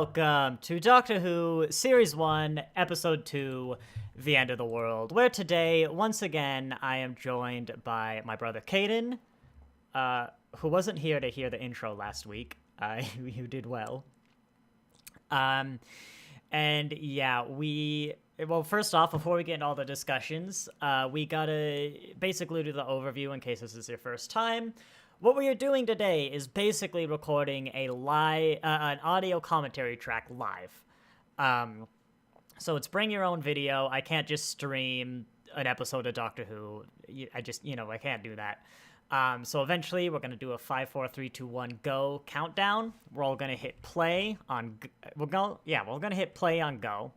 welcome to Doctor Who Series 1, Episode 2, The End of the World, where today, once again, I am joined by my brother Caden, who wasn't here to hear the intro last week. You did well. And yeah, well, first off, before we get into all the discussions, we gotta basically do the overview in case this is your first time. What we are doing today is basically recording an audio commentary track live. So it's bring your own video. I can't just stream an episode of Doctor Who. I can't do that. So eventually we're going to do a 5, 4, 3, 2, 1, go countdown. We're all going to hit play on, we're going to hit play on go.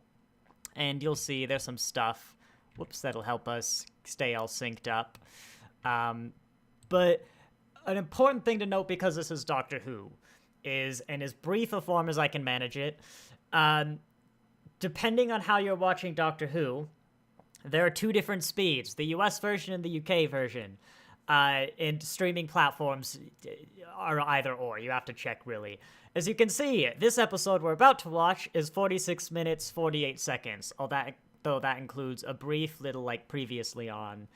And you'll see there's some stuff, that'll help us stay all synced up. But an important thing to note, because this is Doctor Who, is, in as brief a form as I can manage it, depending on how you're watching Doctor Who, there are two different speeds, the US version and the UK version. And streaming platforms are either or. You have to check, really. As you can see, this episode we're about to watch is 46 minutes, 48 seconds, though that includes a brief little, previously on.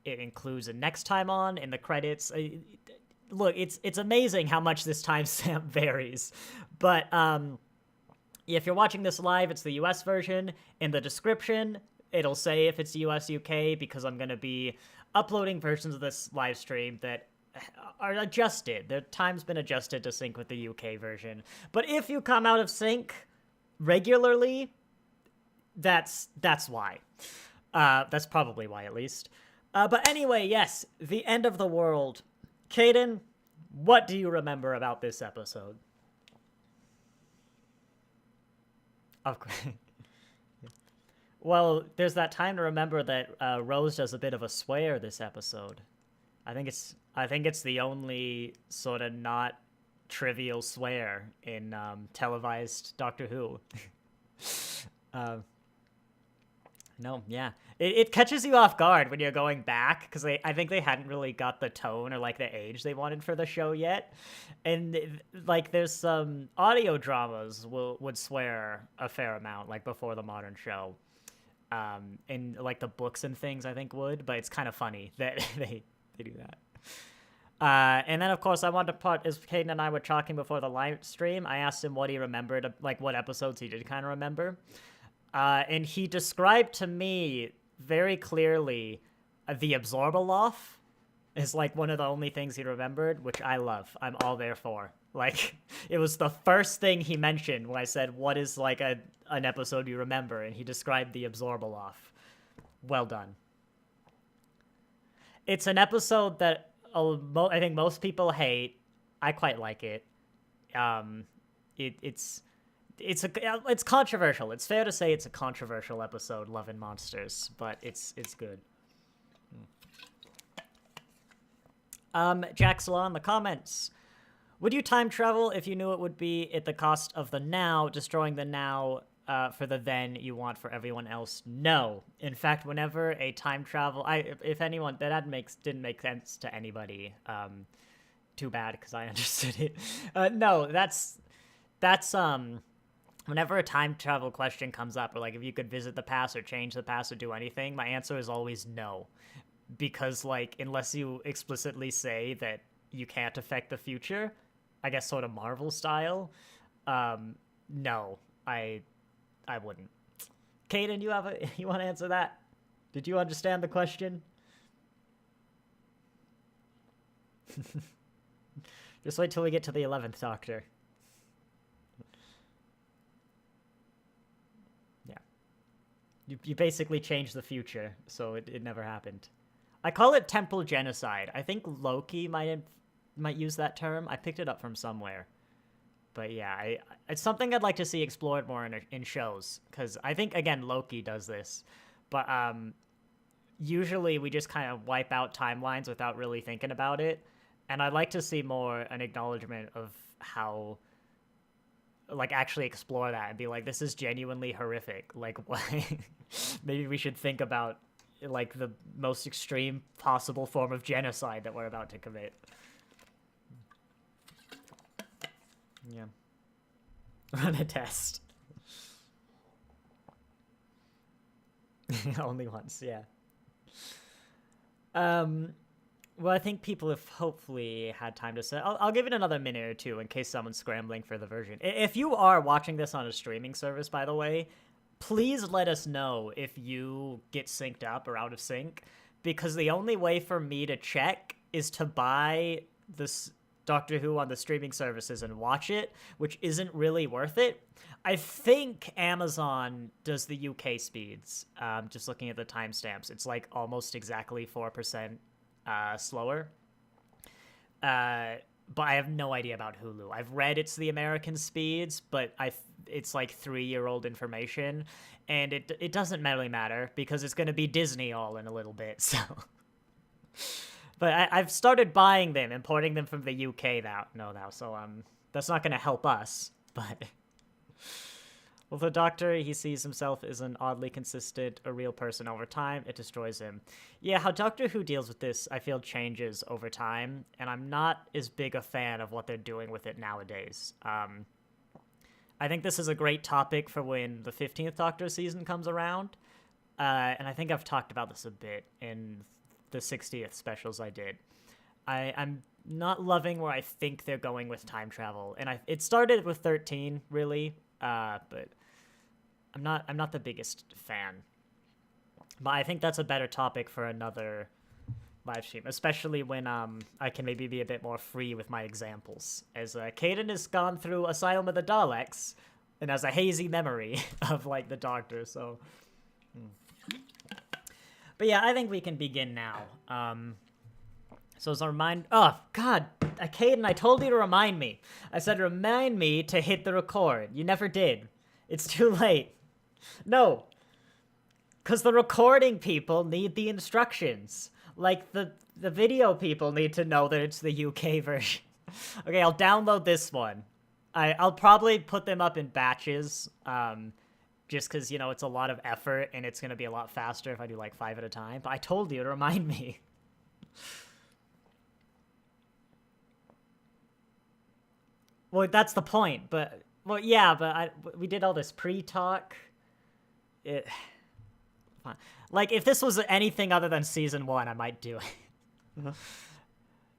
It includes a next time on in the credits. Look, it's amazing how much this timestamp varies. But if you're watching this live, it's the US version. In the description, it'll say if it's US, UK, because I'm going to be uploading versions of this live stream that are adjusted. Their time's been adjusted to sync with the UK version. But if you come out of sync regularly, that's why. That's probably why, at least. But anyway, yes, the end of the world. Caden, what do you remember about this episode? Of course. Well, there's that time to remember that Rose does a bit of a swear this episode. I think it's the only sort of not trivial swear in televised Doctor Who. No, yeah. It catches you off guard when you're going back, because I think they hadn't really got the tone or, the age they wanted for the show yet. And, there's some audio dramas would swear a fair amount, before the modern show. And, the books and things, I think, would. But it's kind of funny that they do that. And then, of course, I wanted to put, as Caden and I were talking before the live stream, I asked him what he remembered, what episodes he did kind of remember. And he described to me very clearly the Absorbaloff is one of the only things he remembered, which I love. I'm all there for. It was the first thing he mentioned when I said, what is an episode you remember? And he described the Absorbaloff. Well done. It's an episode that I think most people hate. I quite like it. It's controversial. It's fair to say it's a controversial episode, Love and Monsters, but it's good. Jaxla in the comments. Would you time travel if you knew it would be at the cost of the now, destroying the now for the then you want for everyone else? No. In fact, whenever a time travel, if anyone that didn't make sense to anybody. Too bad, because I understood it. No, that's whenever a time travel question comes up, or if you could visit the past or change the past or do anything, my answer is always no. Because unless you explicitly say that you can't affect the future, I guess sort of Marvel style, no, I wouldn't. Caden, you want to answer that? Did you understand the question? Just wait till we get to the 11th Doctor. You basically changed the future, so it never happened. I call it temporal genocide. I think Loki might use that term. I picked it up from somewhere. But yeah, it's something I'd like to see explored more in shows, because I think, again, Loki does this. But usually we just kind of wipe out timelines without really thinking about it. And I'd like to see more an acknowledgement of how... actually explore that and be this is genuinely horrific. Why? Maybe we should think about, the most extreme possible form of genocide that we're about to commit. Yeah. Run a test. Only once, yeah. Well, I think people have hopefully had time to set. I'll give it another minute or two in case someone's scrambling for the version. If you are watching this on a streaming service, by the way, please let us know if you get synced up or out of sync, because the only way for me to check is to buy this Doctor Who on the streaming services and watch it, which isn't really worth it. I think Amazon does the UK speeds. Just looking at the timestamps, it's like almost exactly 4% slower. But I have no idea about Hulu. I've read it's the American speeds, but it's like 3-year-old information, and it doesn't really matter because it's going to be Disney all in a little bit. So, but I've started buying them, importing them from the UK now. So that's not going to help us. But well, the Doctor, he sees himself as an oddly consistent, a real person over time. It destroys him. Yeah, how Doctor Who deals with this, I feel, changes over time, and I'm not as big a fan of what they're doing with it nowadays. I think this is a great topic for when the 15th Doctor season comes around, and I think I've talked about this a bit in the 60th specials I did. I'm not loving where I think they're going with time travel, and it started with 13, really, but I'm not the biggest fan. But I think that's a better topic for another live stream, especially when I can maybe be a bit more free with my examples. As Caden has gone through Asylum of the Daleks and has a hazy memory of like the Doctor, so. But yeah, I think we can begin now. So as a reminder, oh god, Caden, I told you to remind me. I said remind me to hit the record. You never did. It's too late. No. Because the recording people need the instructions. Like, the video people need to know that it's the UK version. Okay, I'll download this one. I'll probably put them up in batches, just because, you know, it's a lot of effort, and it's going to be a lot faster if I do, like, 5 at a time. But I told you to remind me. Well, that's the point, but... Well, yeah, but we did all this pre-talk. Like, if this was anything other than Season 1, I might do it.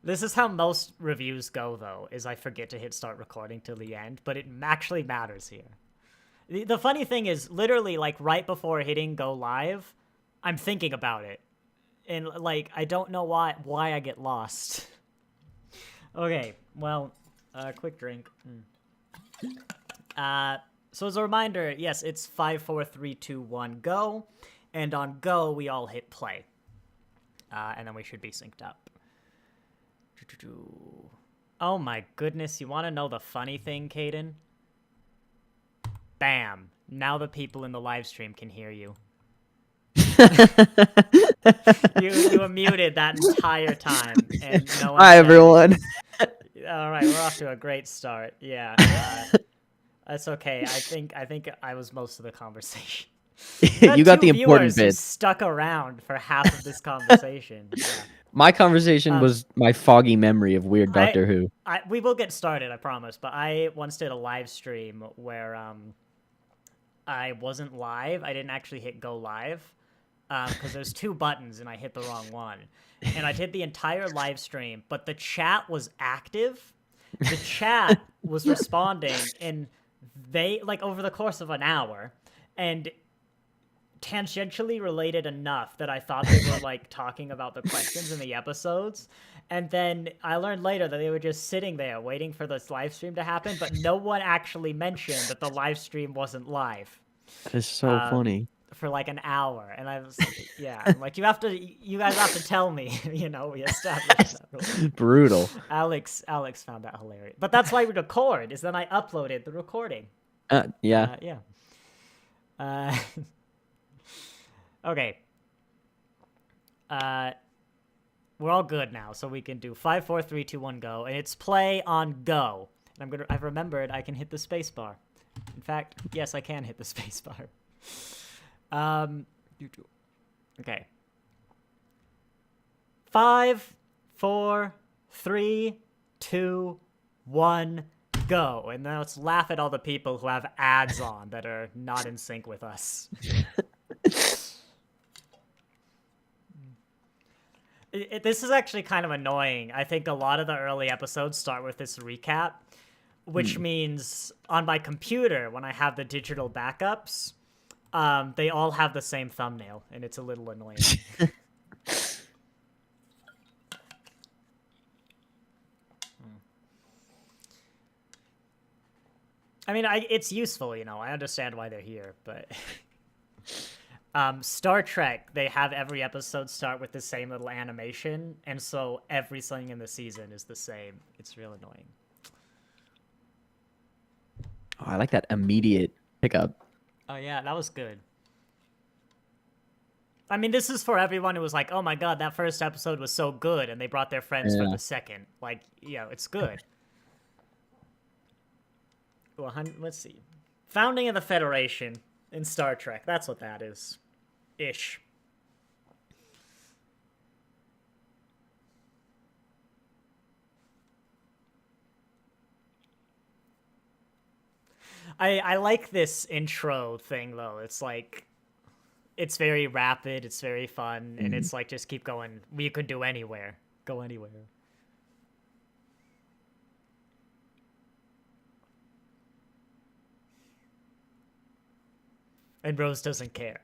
This is how most reviews go, though, is I forget to hit start recording till the end, but it actually matters here. The funny thing is, literally, like, right before hitting go live, I'm thinking about it. And, like, I don't know why I get lost. Okay, well, quick drink. So as a reminder, yes, it's 5, 4, 3, 2, 1, go. And on go, we all hit play. And then we should be synced up. Oh my goodness, you want to know the funny thing, Caden? Bam. Now the people in the live stream can hear you. You were muted that entire time, and no one Hi, everyone. All right, we're off to a great start. Yeah, that's okay. I think I was most of the conversation. You got the important bit. Stuck around for half of this conversation. Yeah. My conversation was my foggy memory of weird Doctor Who. We will get started, I promise. But I once did a live stream where I wasn't live. I didn't actually hit go live because there's 2 buttons and I hit the wrong one. And I did the entire live stream, but the chat was active. The chat was responding, and they, like, over the course of an hour, and tangentially related enough that I thought they were, like, talking about the questions in the episodes. And then I learned later that they were just sitting there waiting for this live stream to happen, but no one actually mentioned that the live stream wasn't live. It's so funny. For like an hour, and I was, yeah, I'm like, you guys have to tell me, you know, we established that. Brutal. Alex found that hilarious, but that's why we record, is then I uploaded the recording. Yeah. Okay. We're all good now, so we can do 5, 4, 3, 2, 1, go, and it's play on go. And I've remembered I can hit the space bar. In fact, yes, I can hit the space bar. Okay. 5, 4, 3, 2, 1, go, and now let's laugh at all the people who have ads on that are not in sync with us. This is actually kind of annoying. I think a lot of the early episodes start with this recap, which means on my computer, when I have the digital backups, they all have the same thumbnail, and it's a little annoying. I mean, it's useful, you know. I understand why they're here, but Star Trek, they have every episode start with the same little animation, and so everything in the season is the same. It's real annoying. Oh, I like that immediate pickup. Oh yeah, that was good. I mean, this is for everyone who was like, "Oh my god, that first episode was so good," and they brought their friends for the second. Like, yeah, it's good. Well, let's see. Founding of the Federation in Star Trek. That's what that is. Ish. I like this intro thing, though. It's like, it's very rapid, it's very fun, and it's like, just keep going. You could do anywhere. Go anywhere. And Rose doesn't care.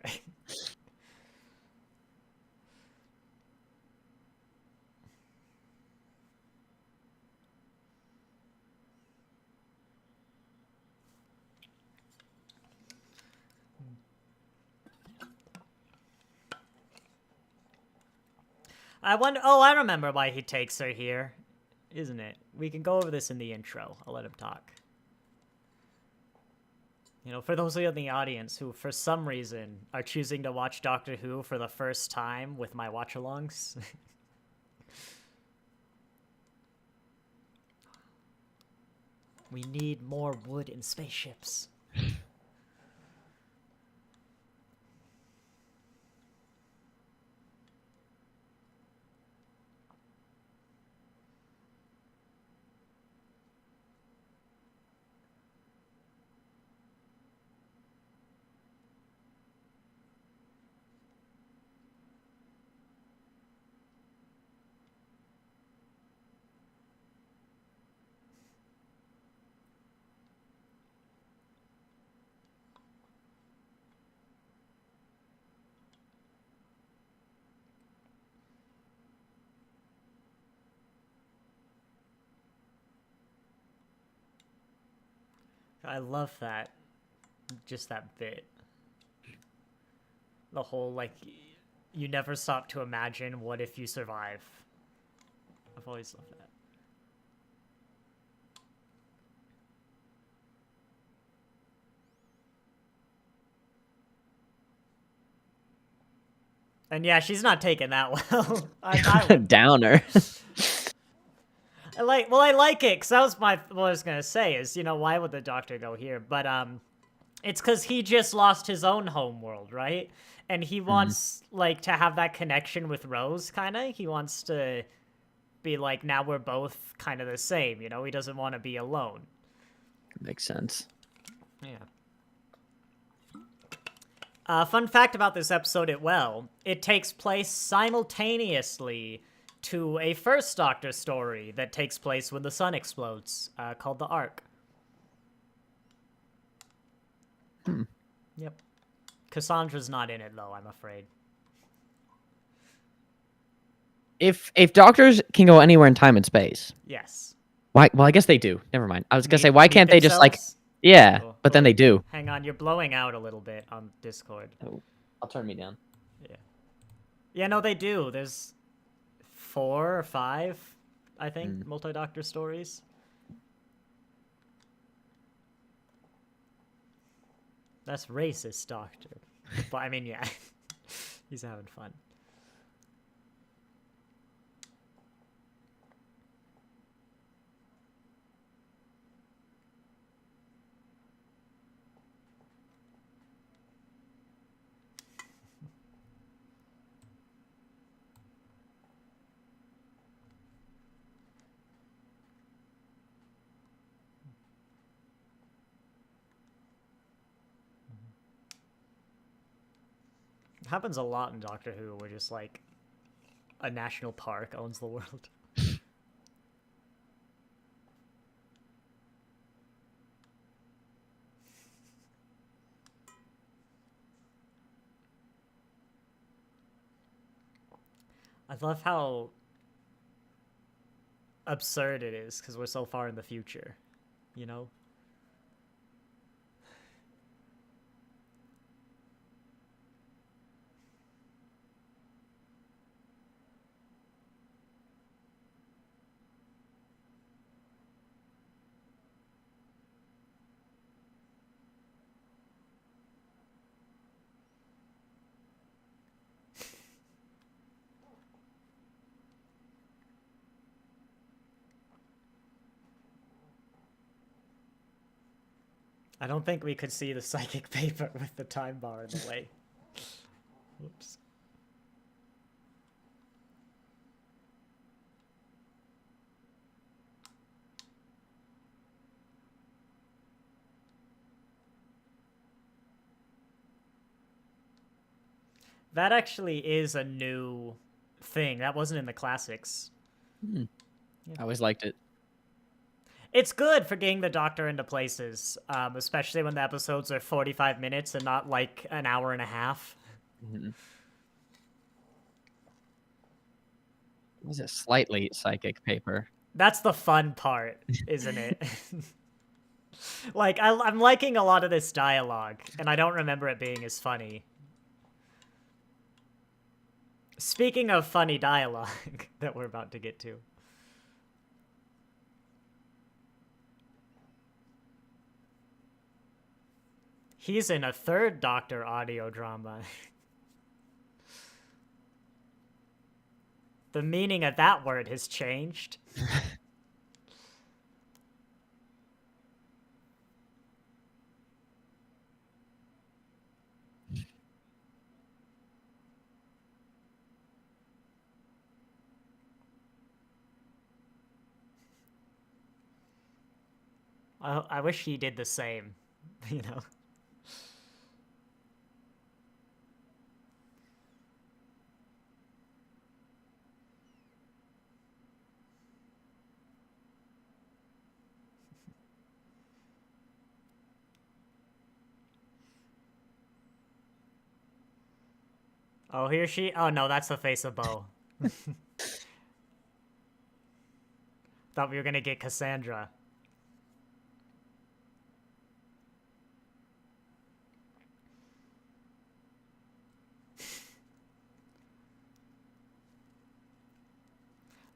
I wonder. Oh, I remember why he takes her here, isn't it? We can go over this in the intro. I'll let him talk. You know, for those of you in the audience who, for some reason, are choosing to watch Doctor Who for the first time with my watch-alongs. We need more wood in spaceships. I love that. Just that bit. The whole, like, you never stop to imagine what if you survive. I've always loved that. And yeah, she's not taking that well. Downer. I like it, because that was what I was going to say, is, you know, why would the Doctor go here? But, it's because he just lost his own homeworld, right? And he wants, like, to have that connection with Rose, kind of. He wants to be like, now we're both kind of the same, you know? He doesn't want to be alone. Makes sense. Yeah. Fun fact about this episode, it takes place simultaneously to a first Doctor story that takes place when the sun explodes, called The Ark. Yep. Cassandra's not in it, though, I'm afraid. If doctors can go anywhere in time and space, Yes. why? Well, I guess they do. Never mind. I was gonna say, why can't they just like? Yeah, but then they do. Hang on, you're blowing out a little bit on Discord. Oh, I'll turn me down. Yeah. Yeah, no, they do. There's 4 or 5, I think, multi-Doctor stories. That's racist, Doctor. But I mean, yeah, he's having fun. happens a lot in Doctor Who, where just like a national park owns the world. I love how absurd it is because we're so far in the future, you know? I don't think we could see the psychic paper with the time bar in the way. Whoops. That actually is a new thing. That wasn't in the classics. Yeah. I always liked it. It's good for getting the Doctor into places, especially when the episodes are 45 minutes and not like an hour and a half. Mm-hmm. Was it slightly psychic paper? That's the fun part, isn't it? Like, I'm liking a lot of this dialogue, and I don't remember it being as funny. Speaking of funny dialogue that we're about to get to. He's in a third Doctor audio drama. The meaning of that word has changed. I wish he did the same, you know? Oh, he or she? Oh, no, that's the face of Bo. Thought we were gonna get Cassandra.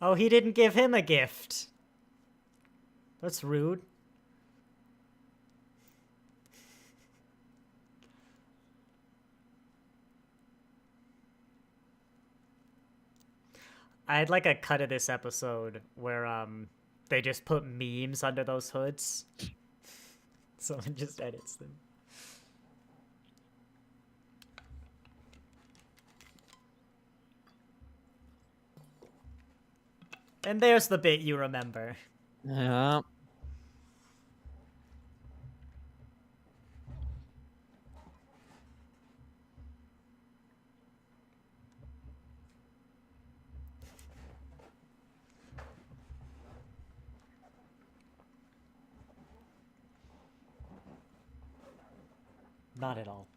Oh, he didn't give him a gift. That's rude. I'd like a cut of this episode where they just put memes under those hoods. Someone just edits them. And there's the bit you remember. Yeah. Not at all.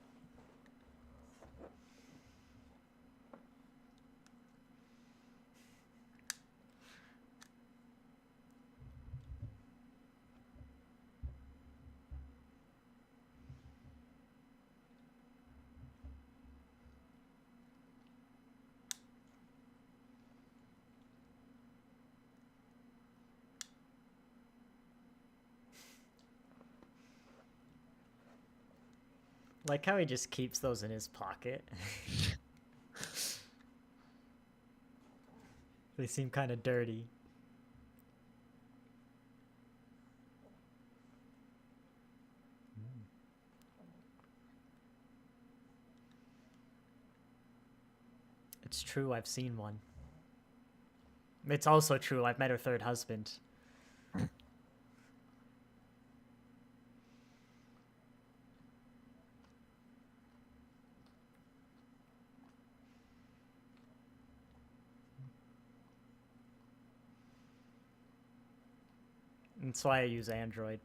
Like how he just keeps those in his pocket. They seem kind of dirty. It's true, I've seen one. It's also true, I've met her third husband. That's why I use Android.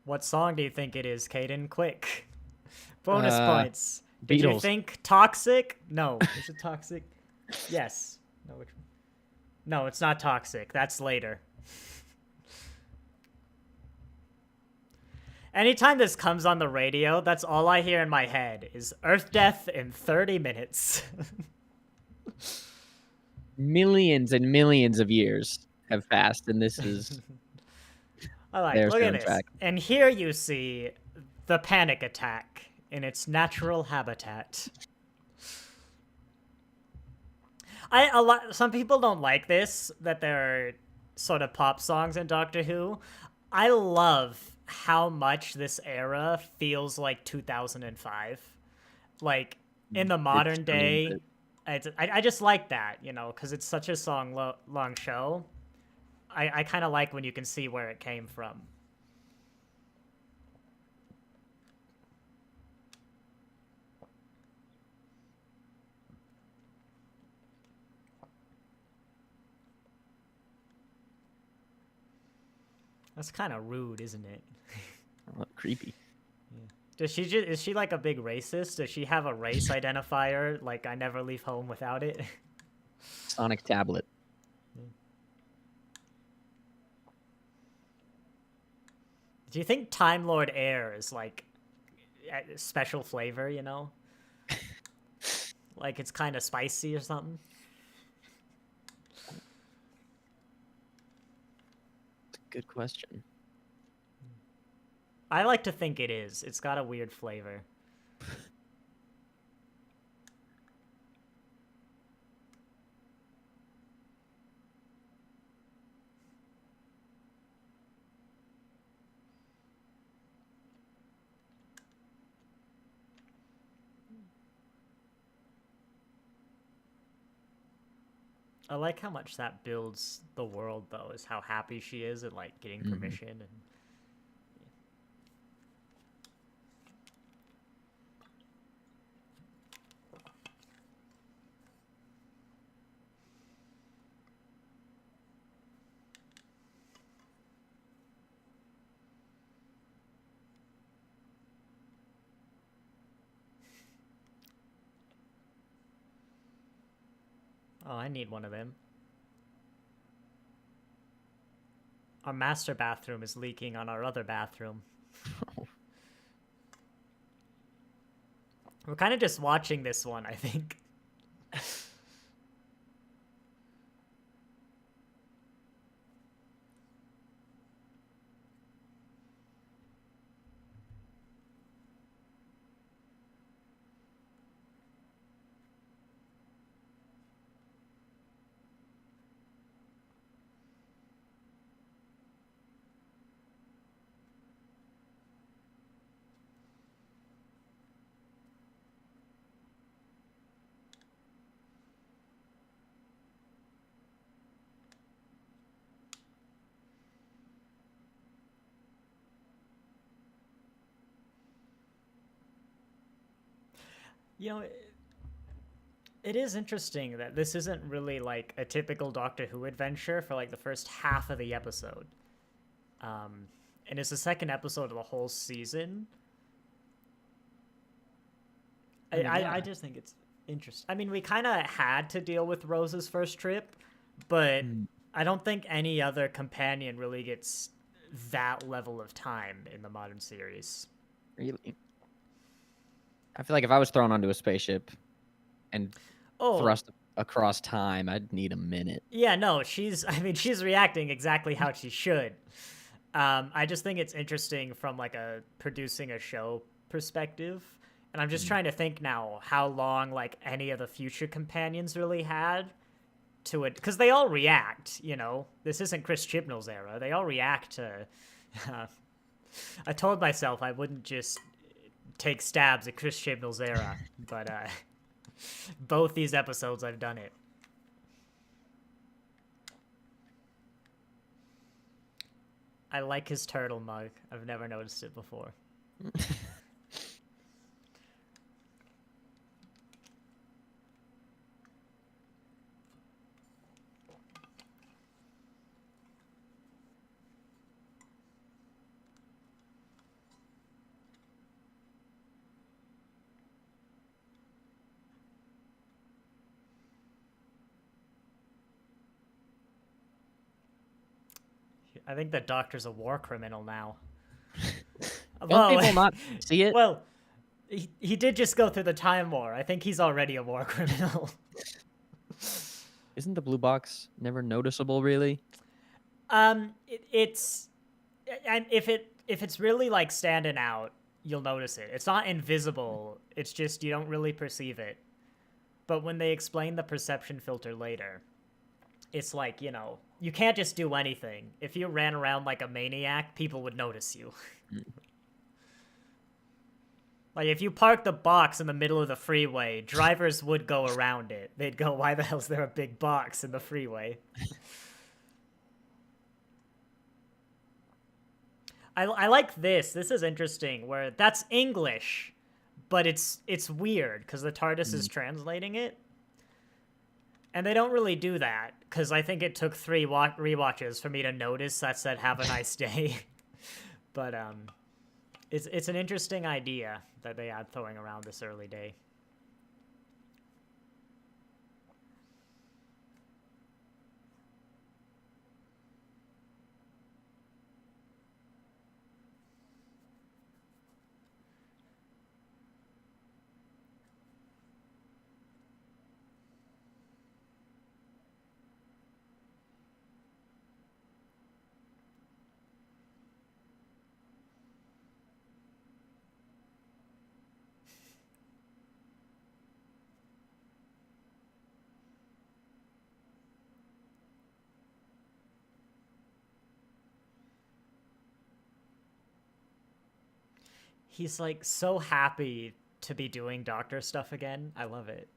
What song do you think it is, Caden? Quick. Bonus points. Did you Beatles. think Toxic? No. Is it Toxic? Yes. No, which one? No, it's not Toxic. That's later. Anytime this comes on the radio, that's all I hear in my head is Earth Death in 30 minutes. Millions and millions of years have passed, and this is I like, their look at this. soundtrack. And here you see the panic attack in its natural habitat. Some people don't like this, that there are sort of pop songs in Doctor Who. I love how much this era feels like 2005. Like, in the modern day, I just like that, you know, because it's such a long show. I kind of like when you can see where it came from. That's kind of rude, isn't it? Creepy. Yeah. Is she like a big racist? Does she have a race identifier? Like, I never leave home without it? Sonic tablet. Do you think Time Lord Air is like a special flavor, you know? Like it's kind of spicy or something? Good question. I like to think it is. It's got a weird flavor. I like how much that builds the world, though, is how happy she is at, like, getting permission and... Oh, I need one of them. Our master bathroom is leaking on our other bathroom. We're kind of just watching this one, I think. You know, it is interesting that this isn't really like a typical Doctor Who adventure for like the first half of the episode. And it's the second episode of the whole season. I just think it's interesting. I mean, we kind of had to deal with Rose's first trip, but I don't think any other companion really gets that level of time in the modern series. Really? I feel like if I was thrown onto a spaceship and thrust across time, I'd need a minute. Yeah, no, she's reacting exactly how she should. I just think it's interesting from like a producing a show perspective. And I'm just trying to think now how long like any of the future companions really had to it. Because they all react, you know. This isn't Chris Chibnall's era. They all react to... I told myself I wouldn't just take stabs at Chris Chibnall's era. But both these episodes I've done it. I like his turtle mug. I've never noticed it before. I think the doctor's a war criminal now. Don't people not see it? Well, he did just go through the Time War. I think he's already a war criminal. Isn't the blue box never noticeable, really? It's and if it's really like standing out, you'll notice it. It's not invisible. It's just you don't really perceive it. But when they explain the perception filter later, it's like, you know, you can't just do anything. If you ran around like a maniac, people would notice you. Like, if you parked the box in the middle of the freeway, drivers would go around it. They'd go, why the hell's there a big box in the freeway? I like this. This is interesting, where that's English, but it's weird, because the TARDIS is translating it. And they don't really do that, because I think it took 3 rewatches for me to notice that said, have a nice day. But, it's an interesting idea that they had throwing around this early day. He's like so happy to be doing doctor stuff again. I love it.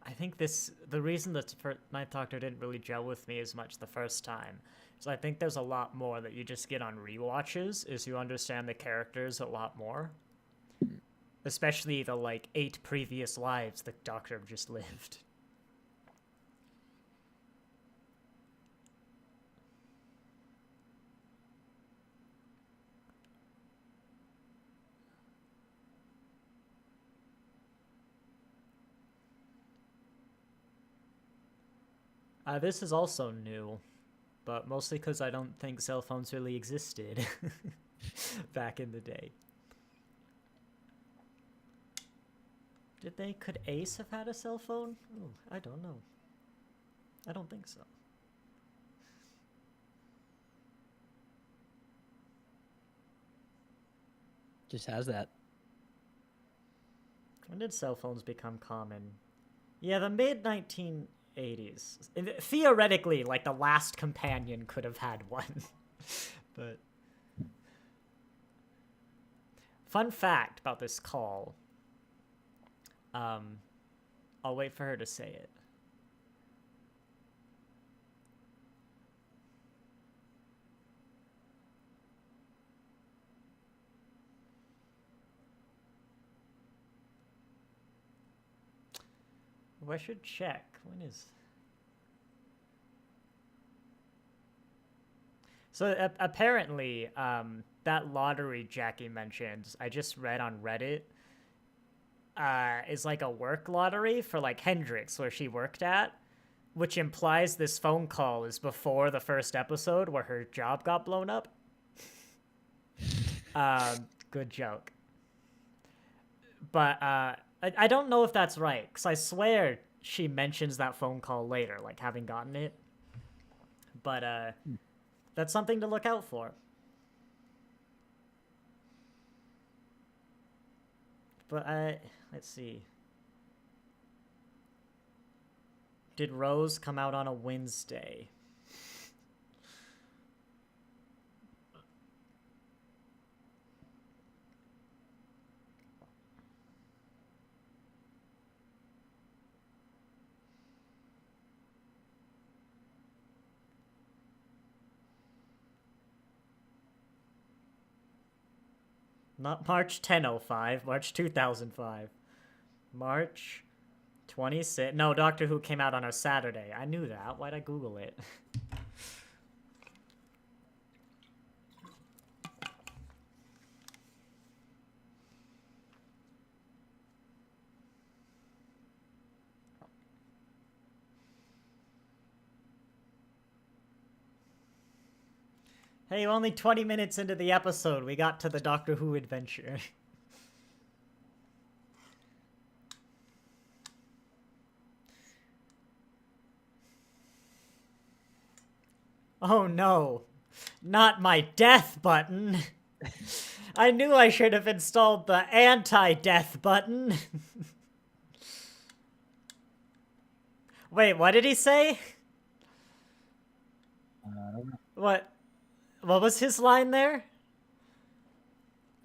I think the reason that Ninth Doctor didn't really gel with me as much the first time is I think there's a lot more that you just get on rewatches, is you understand the characters a lot more. Especially the, like, 8 previous lives the Doctor just lived. This is also new, but mostly because I don't think cell phones really existed back in the day. Could Ace have had a cell phone? Oh, I don't know. I don't think so. Just has that. When did cell phones become common? Yeah, the mid-1980s. Theoretically, like, the last companion could have had one. But fun fact about this call. I'll wait for her to say it. Well, I should check. When is... So apparently, that lottery Jackie mentioned, I just read on Reddit, is like a work lottery for like Hendrix, where she worked at, which implies this phone call is before the first episode where her job got blown up. Good joke. But I don't know if that's right, because I swear she mentions that phone call later, like having gotten it. But that's something to look out for. But let's see. Did Rose come out on a Wednesday? Not March 1005, March 2005. March 26. No, Doctor Who came out on a Saturday. I knew that. Why'd I Google it? Hey, only 20 minutes into the episode, we got to the Doctor Who adventure. Oh no, not my death button. I knew I should have installed the anti-death button. Wait, what did he say? What was his line there?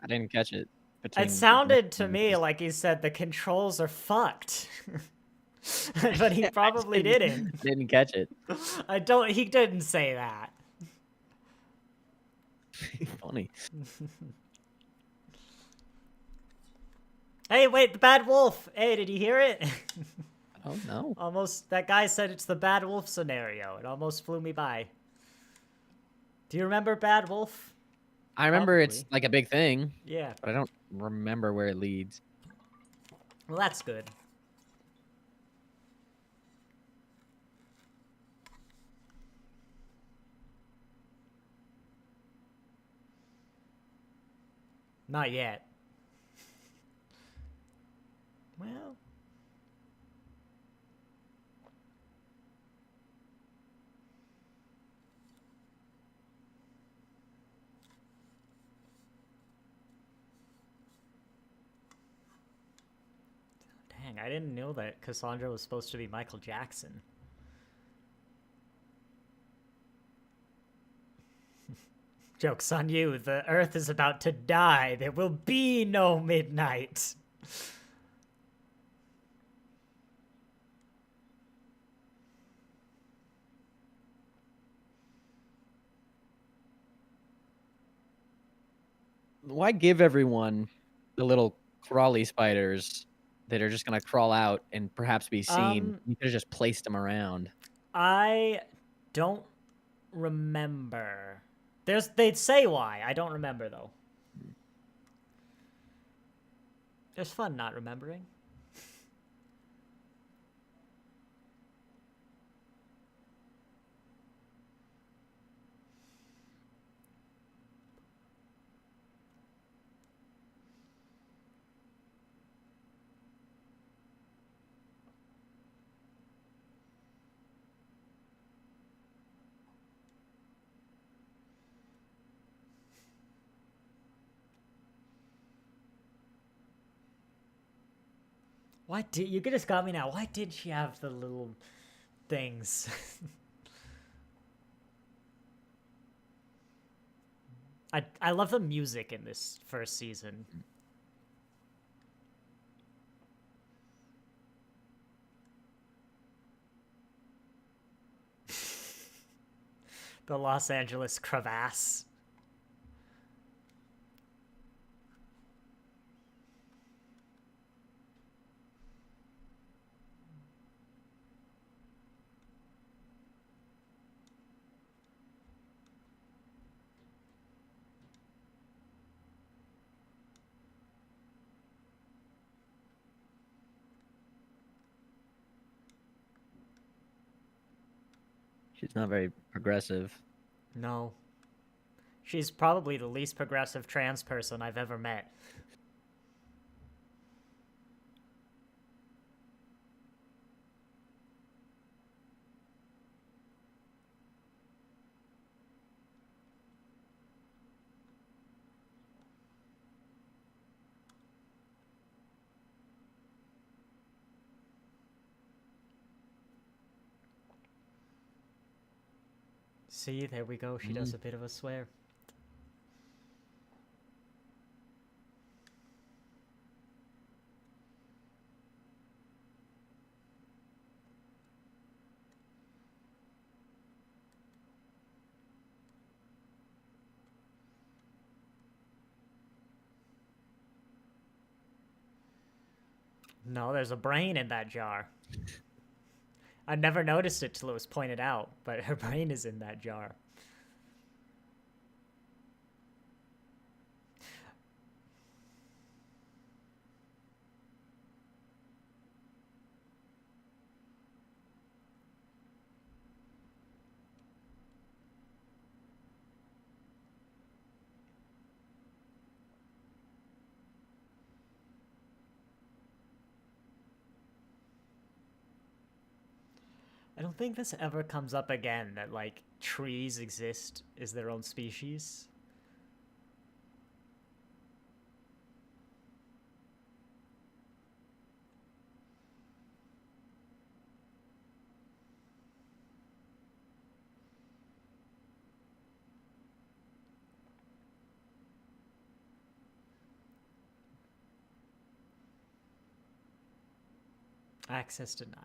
I didn't catch it. It sounded to me like he said the controls are fucked. But he probably didn't. Didn't catch it. He didn't say that. Funny. Hey, wait, the bad wolf. Hey, did you hear it? Oh no. Almost, that guy said it's the bad wolf scenario. It almost flew me by. Do you remember bad wolf? I remember it's like a big thing. Yeah. But I don't remember where it leads. Well, that's good. Not yet. Well. Dang, I didn't know that Cassandra was supposed to be Michael Jackson. Joke's on you. The Earth is about to die. There will be no midnight. Why give everyone the little crawly spiders that are just gonna crawl out and perhaps be seen? You could have just placed them around. I don't remember. They'd say why. I don't remember though. It's fun not remembering. Why did you just got me now? Why did she have the little things? I love the music in this first season. The Los Angeles crevasse. She's not very progressive. No. She's probably the least progressive trans person I've ever met. See, there we go. She does a bit of a swear. No, there's a brain in that jar. I never noticed it till it was pointed out, but her brain is in that jar. I don't think this ever comes up again, that, like, trees exist as their own species. Access denied.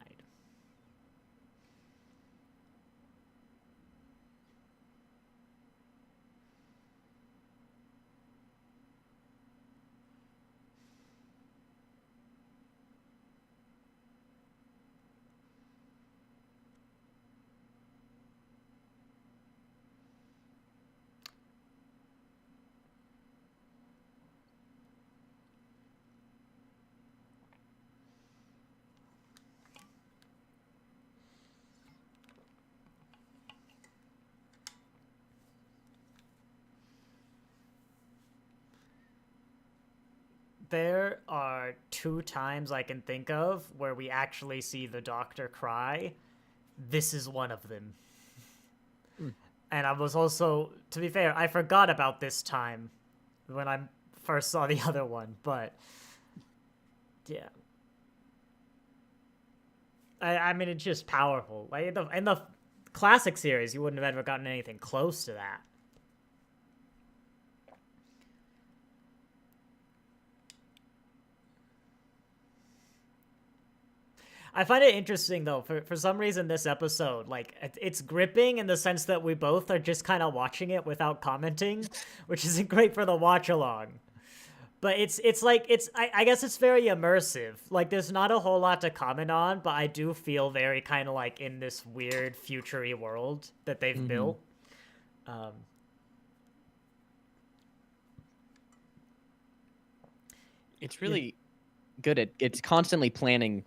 There are 2 times I can think of where we actually see the Doctor cry. This is one of them. And I was also, to be fair, I forgot about this time when I first saw the other one, but yeah. I mean, it's just powerful. Like in the classic series, you wouldn't have ever gotten anything close to that. I find it interesting, though, for some reason, this episode, like, it's gripping in the sense that we both are just kind of watching it without commenting, which isn't great for the watch-along. But I guess it's very immersive. Like, there's not a whole lot to comment on, but I do feel very kind of like in this weird future-y world that they've built. It's really good at, it's constantly planting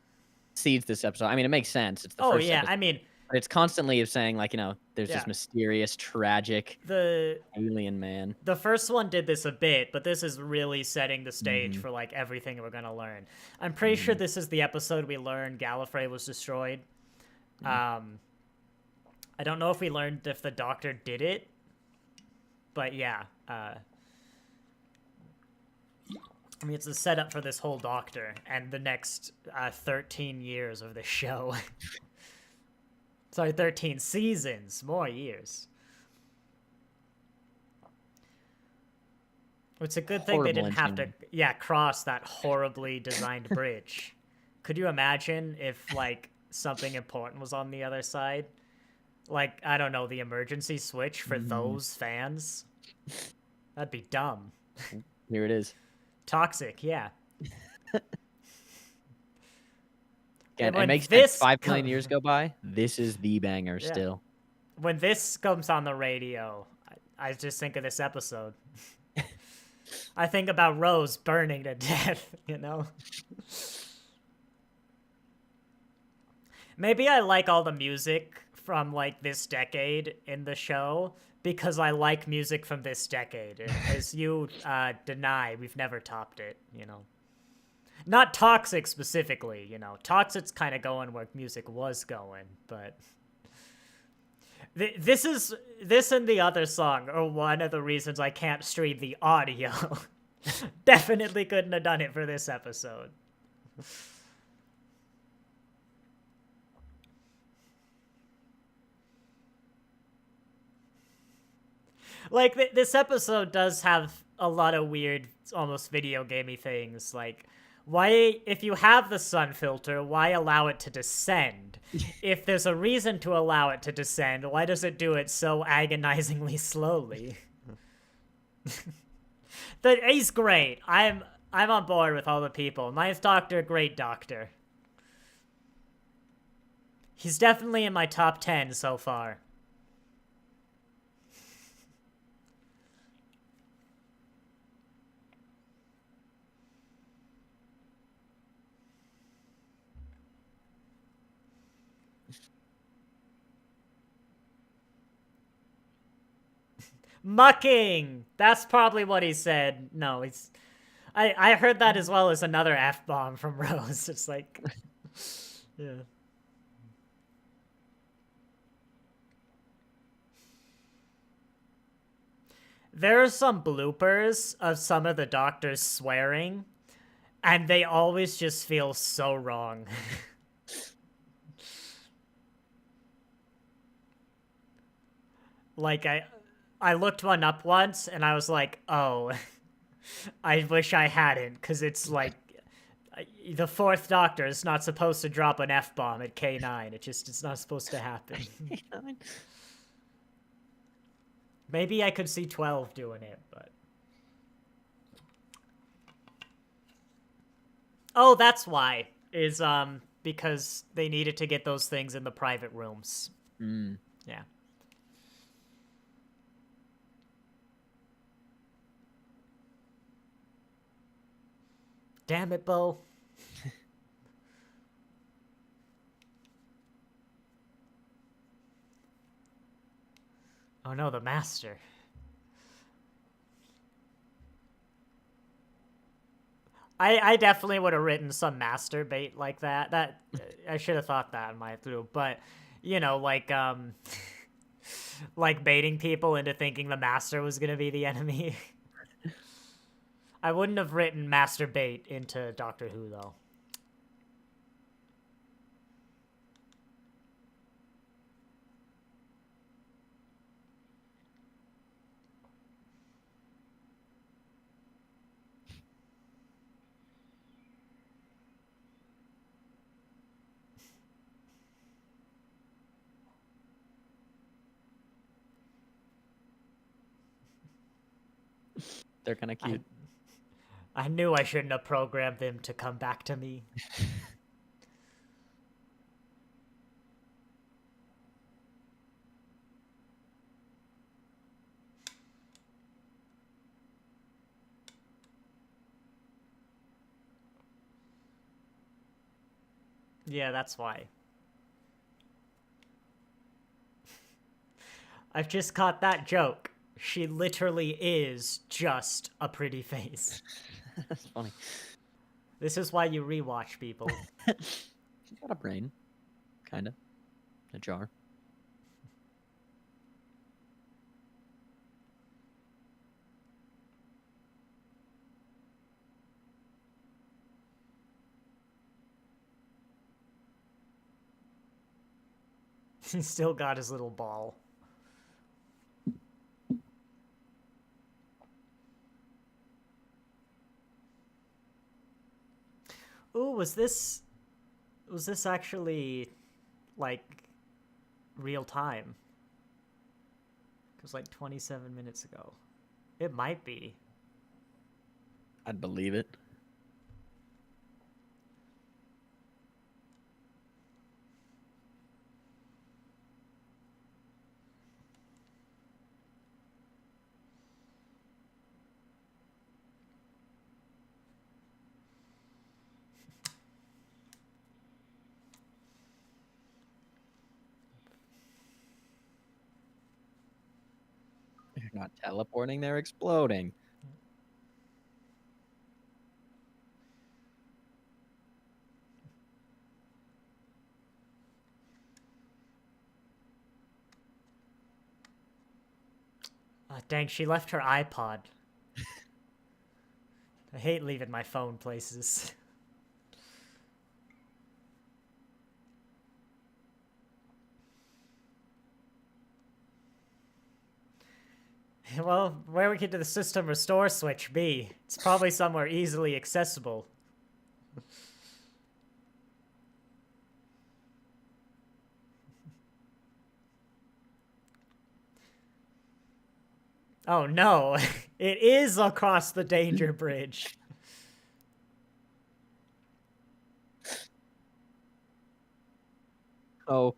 seeds this episode. I mean, it makes sense. It's the first episode. I mean, but it's constantly saying, like, you know, there's this mysterious, tragic alien man. The first one did this a bit, but this is really setting the stage for, like, everything we're gonna learn. I'm pretty sure this is the episode we learned Gallifrey was destroyed. I don't know if we learned if the Doctor did it, but yeah. I mean, it's a setup for this whole Doctor and the next 13 years of the show. Sorry, 13 seasons, more years. It's a good thing they didn't have to, cross that horribly designed bridge. Could you imagine if, like, something important was on the other side? Like, I don't know, the emergency switch for those fans? That'd be dumb. Here it is. Toxic, yeah. Again, it makes sense. 5 million years go by. This is the banger still. When this comes on the radio, I just think of this episode. I think about Rose burning to death, you know? Maybe I like all the music from, like, this decade in the show because I like music from this decade. As you deny, we've never topped it, you know? Not Toxic specifically, you know. Toxic's kind of going where music was going, but this and the other song are one of the reasons I can't stream the audio. Definitely couldn't have done it for this episode. Like, this episode does have a lot of weird, almost video gamey things, like, why, if you have the sun filter, why allow it to descend? If there's a reason to allow it to descend, why does it do it so agonizingly slowly? He's great. I'm I'm on board with all the people. Ninth Doctor, great doctor. He's definitely in my top 10 so far. Mucking! That's probably what he said. No, he's... I heard that as well as another F-bomb from Rose. It's like... Yeah. There are some bloopers of some of the doctors swearing, and they always just feel so wrong. Like, I looked one up once, and I was like, oh, I wish I hadn't, because it's like, the fourth Doctor is not supposed to drop an F-bomb at K9. It's not supposed to happen. Maybe I could see 12 doing it, but... Oh, that's why. Is, because they needed to get those things in the private rooms. Yeah. Damn it, Bo. Oh no, the Master. I definitely would have written some Master bait like that. That I should have thought that in my through, but you know, like like baiting people into thinking the Master was gonna be the enemy. I wouldn't have written Master bait into Doctor Who though. They're kind of cute. I knew I shouldn't have programmed them to come back to me. Yeah, that's why. I've just caught that joke. She literally is just a pretty face. That's funny. This is why you rewatch people. She's got a brain. Kind of. A jar. He's still got his little ball. Ooh, was this actually like real time? It was like 27 minutes ago. It might be. I'd believe it. They're not teleporting, they're exploding. Oh, dang, she left her iPod. I hate leaving my phone places. Well, where could the system restore switch be? It's probably somewhere easily accessible. Oh no, it is across the danger bridge. so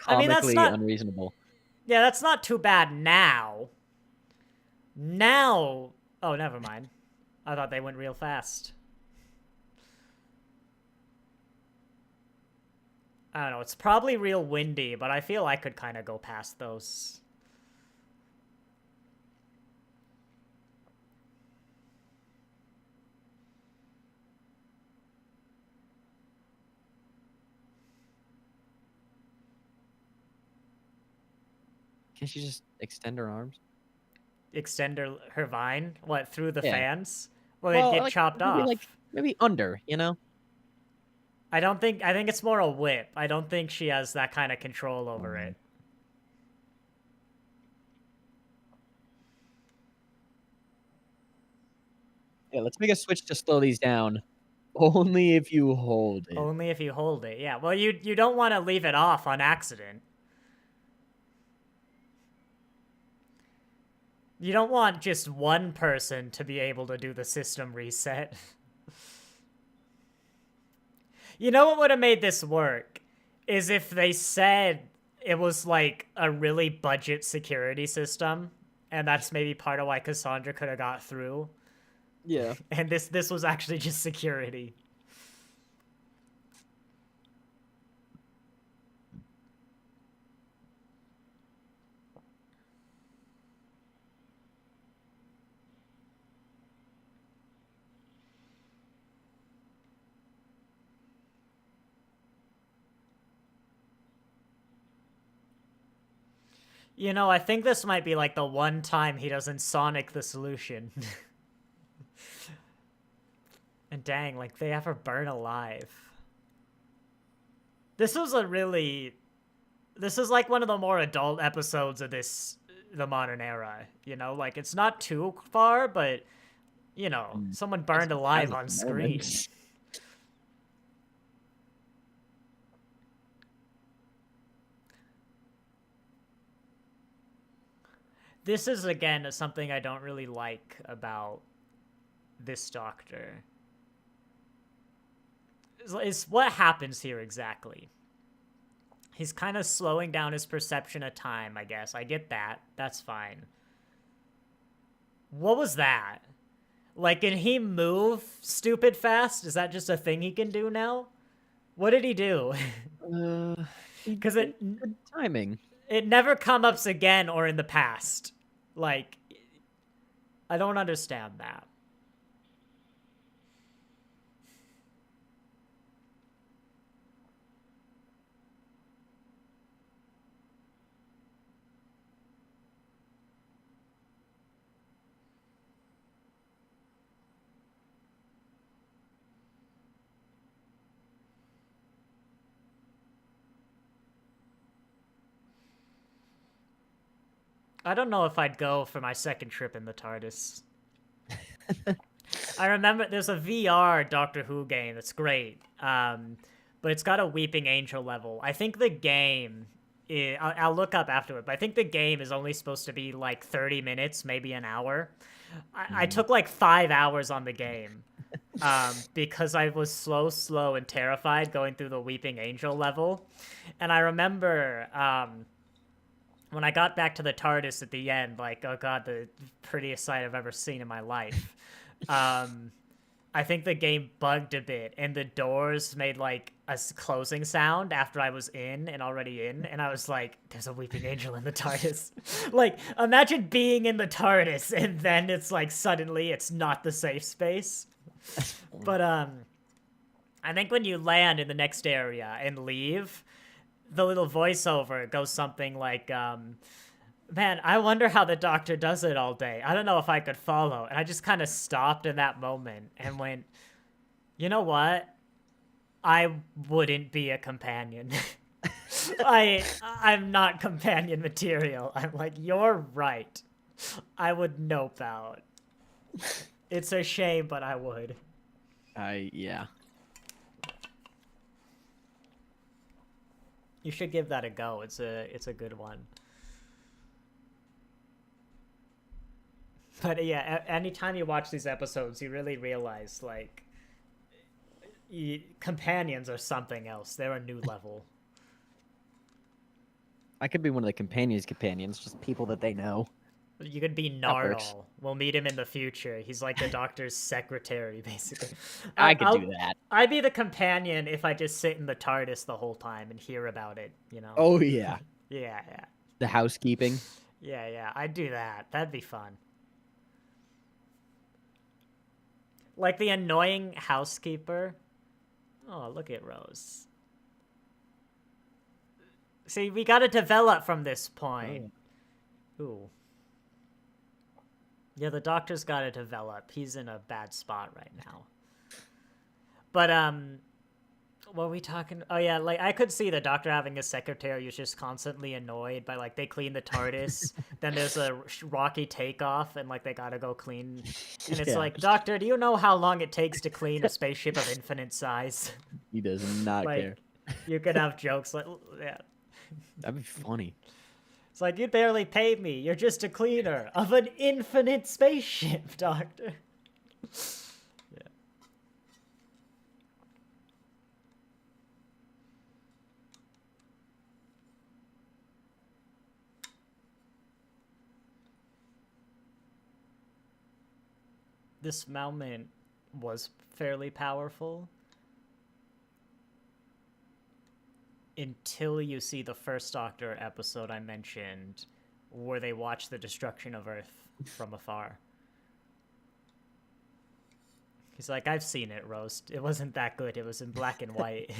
I mean, that's comically not... unreasonable. Yeah, that's not too bad now. Now... Oh, never mind. I thought they went real fast. I don't know, it's probably real windy, but I feel I could kind of go past those. Can't she just extend her arms? Extend her vine? What, through the Yeah. fans? Well, it'd Well, get like chopped off. maybe under, you know? I think it's more a whip. I don't think she has that kind of control over it. Yeah, let's make a switch to slow these down. Only if you hold it. Only if you hold it, yeah. Well, you don't want to leave it off on accident. You don't want just one person to be able to do the system reset. You know what would have made this work? Is if they said it was like a really budget security system, and that's maybe part of why Cassandra could have got through. Yeah. And this was actually just security. You know, I think this might be like the one time he doesn't Sonic the solution. And dang, like they have her burn alive. This was a really... This is like one of the more adult episodes of the modern era, you know? Like, it's not too far, but, you know, someone burned alive on screen. This is, again, something I don't really like about this Doctor. Is what happens here exactly. He's kind of slowing down his perception of time, I guess. I get that. That's fine. What was that? Like, can he move stupid fast? Is that just a thing he can do now? What did he do? Because good timing. It never comes up again or in the past. Like, I don't understand that. I don't know if I'd go for my second trip in the TARDIS. I remember there's a VR Doctor Who game that's great, but it's got a Weeping Angel level. I think the game, I'll look up afterward, but I think the game is only supposed to be like 30 minutes, maybe an hour. I took like 5 hours on the game because I was slow, and terrified going through the Weeping Angel level. And I remember... when I got back to the TARDIS at the end, like, oh god, the prettiest sight I've ever seen in my life. I think the game bugged a bit, and the doors made, like, a closing sound after I was in and already in, and I was like, there's a Weeping Angel in the TARDIS. Like, imagine being in the TARDIS, and then it's like, suddenly it's not the safe space. But, I think when you land in the next area and leave... the little voiceover goes something like, man, I wonder how the Doctor does it all day. I don't know if I could follow. And I just kind of stopped in that moment and went, you know what? I wouldn't be a companion. I'm not companion material. I'm like, you're right. I would nope out. It's a shame, but I would. Yeah. You should give that a go. It's a good one. But yeah, anytime you watch these episodes, you really realize, like, companions are something else. They're a new level. I could be one of the companions, just people that they know. You could be Nardal. We'll meet him in the future. He's like the Doctor's secretary, basically. I could do that. I'd be the companion if I just sit in the TARDIS the whole time and hear about it, you know? Oh, yeah. Yeah. The housekeeping. Yeah, I'd do that. That'd be fun. Like the annoying housekeeper. Oh, look at Rose. See, we gotta develop from this point. Oh. Ooh. Yeah, the Doctor's gotta develop. He's in a bad spot right now. But, what are we talking? Oh, yeah, like, I could see the Doctor having a secretary who's just constantly annoyed by, like, they clean the TARDIS, then there's a rocky takeoff, and, like, they gotta go clean. And it's like, Doctor, do you know how long it takes to clean a spaceship of infinite size? He does not like, care. You could have jokes like, yeah. That'd be funny. It's like, you barely paid me. You're just a cleaner of an infinite spaceship, Doctor. Yeah. This moment was fairly powerful. Until you see the first Doctor episode I mentioned, where they watch the destruction of Earth from afar. He's like, I've seen it, Roast. It wasn't that good. It was in black and white.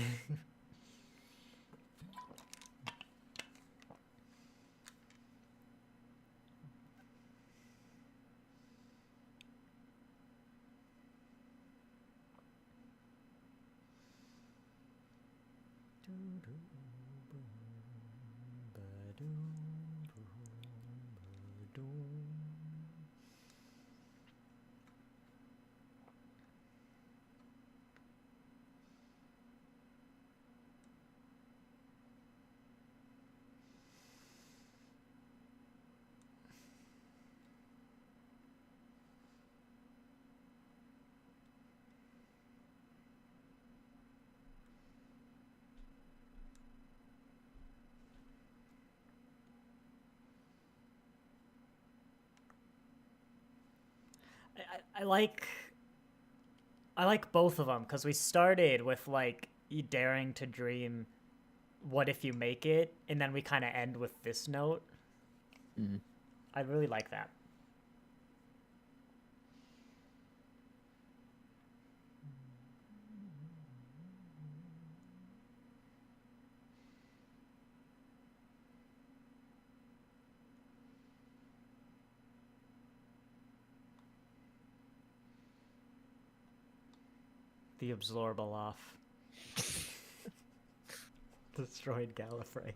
I like both of them because we started with like you daring to dream, what if you make it, and then we kind of end with this note. Mm-hmm. I really like that. The Absorbal off. Destroyed Gallifrey.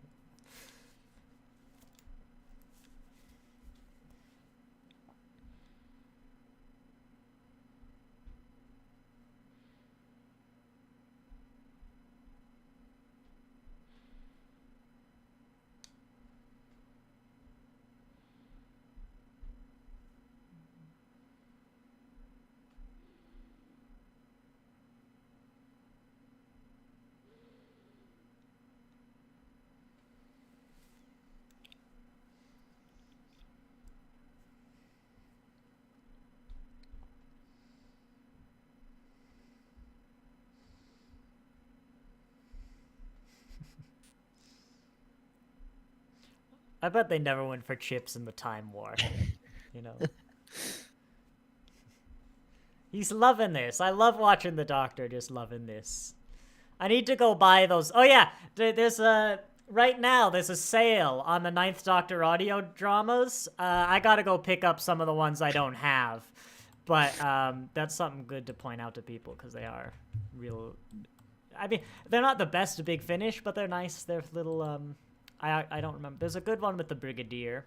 I bet they never went for chips in the Time War. You know? He's loving this. I love watching the Doctor just loving this. I need to go buy those. Oh, yeah. There's a... Right now, there's a sale on the 9th Doctor audio dramas. I gotta go pick up some of the ones I don't have. But that's something good to point out to people, because they are real... I mean, they're not the best Big Finish, but they're nice. They're little... I don't remember. There's a good one with the Brigadier.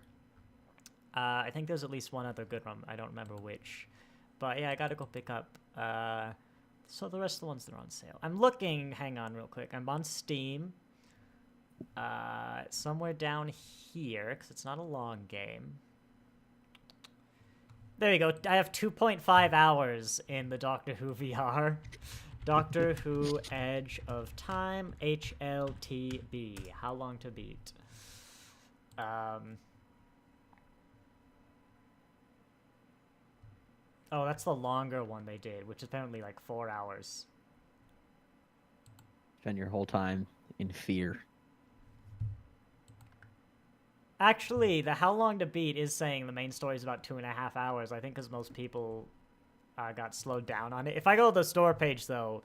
I think there's at least one other good one. I don't remember which. But yeah, I gotta go pick up. So the rest of the ones that are on sale. I'm looking, hang on real quick. I'm on Steam. Somewhere down here, because it's not a long game. There you go. I have 2.5 hours in the Doctor Who VR. Doctor Who Edge of Time, HLTB. How long to beat? Oh, that's the longer one they did, which is apparently like 4 hours. Spend your whole time in fear. Actually, the How Long to Beat is saying the main story is about 2.5 hours. I think because most people got slowed down on it. If I go to the store page, though,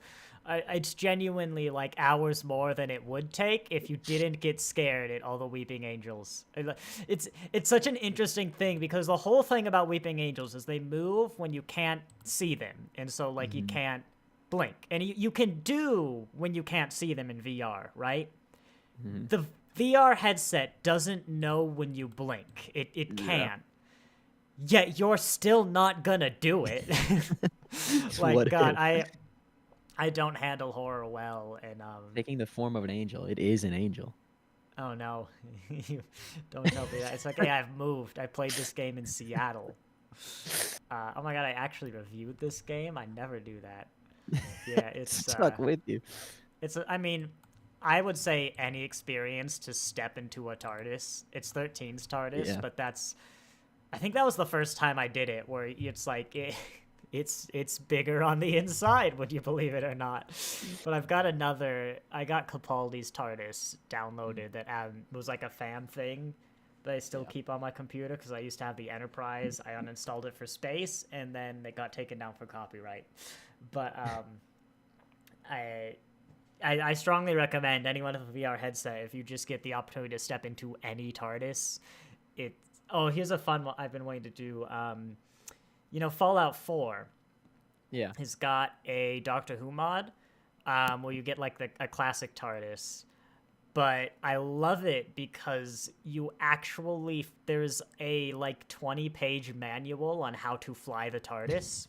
it's genuinely like hours more than it would take if you didn't get scared at all the weeping angels. It's such an interesting thing because the whole thing about weeping angels is they move when you can't see them, and so like you can't blink, and you can do when you can't see them in VR, right? The VR headset doesn't know when you blink. It can't. Yet you're still not gonna do it. Like, God, I don't handle horror well, and taking the form of an angel. It is an angel. Oh no, don't tell me that. It's like, hey, I've moved. I played this game in Seattle. Oh my God, I actually reviewed this game. I never do that. Yeah, it's stuck with you. I mean, I would say any experience to step into a TARDIS. It's 13's TARDIS, but I think that was the first time I did it, where it's like it's bigger on the inside, would you believe it or not? But I got Capaldi's TARDIS downloaded that was like a fan thing that I still keep on my computer because I used to have the Enterprise. I uninstalled it for space, and then it got taken down for copyright. But I strongly recommend anyone with a VR headset, if you just get the opportunity to step into any TARDIS, here's a fun one I've been waiting to do. Fallout 4 has got a Doctor Who mod where you get like a classic TARDIS. But I love it because there's a like 20-page manual on how to fly the TARDIS.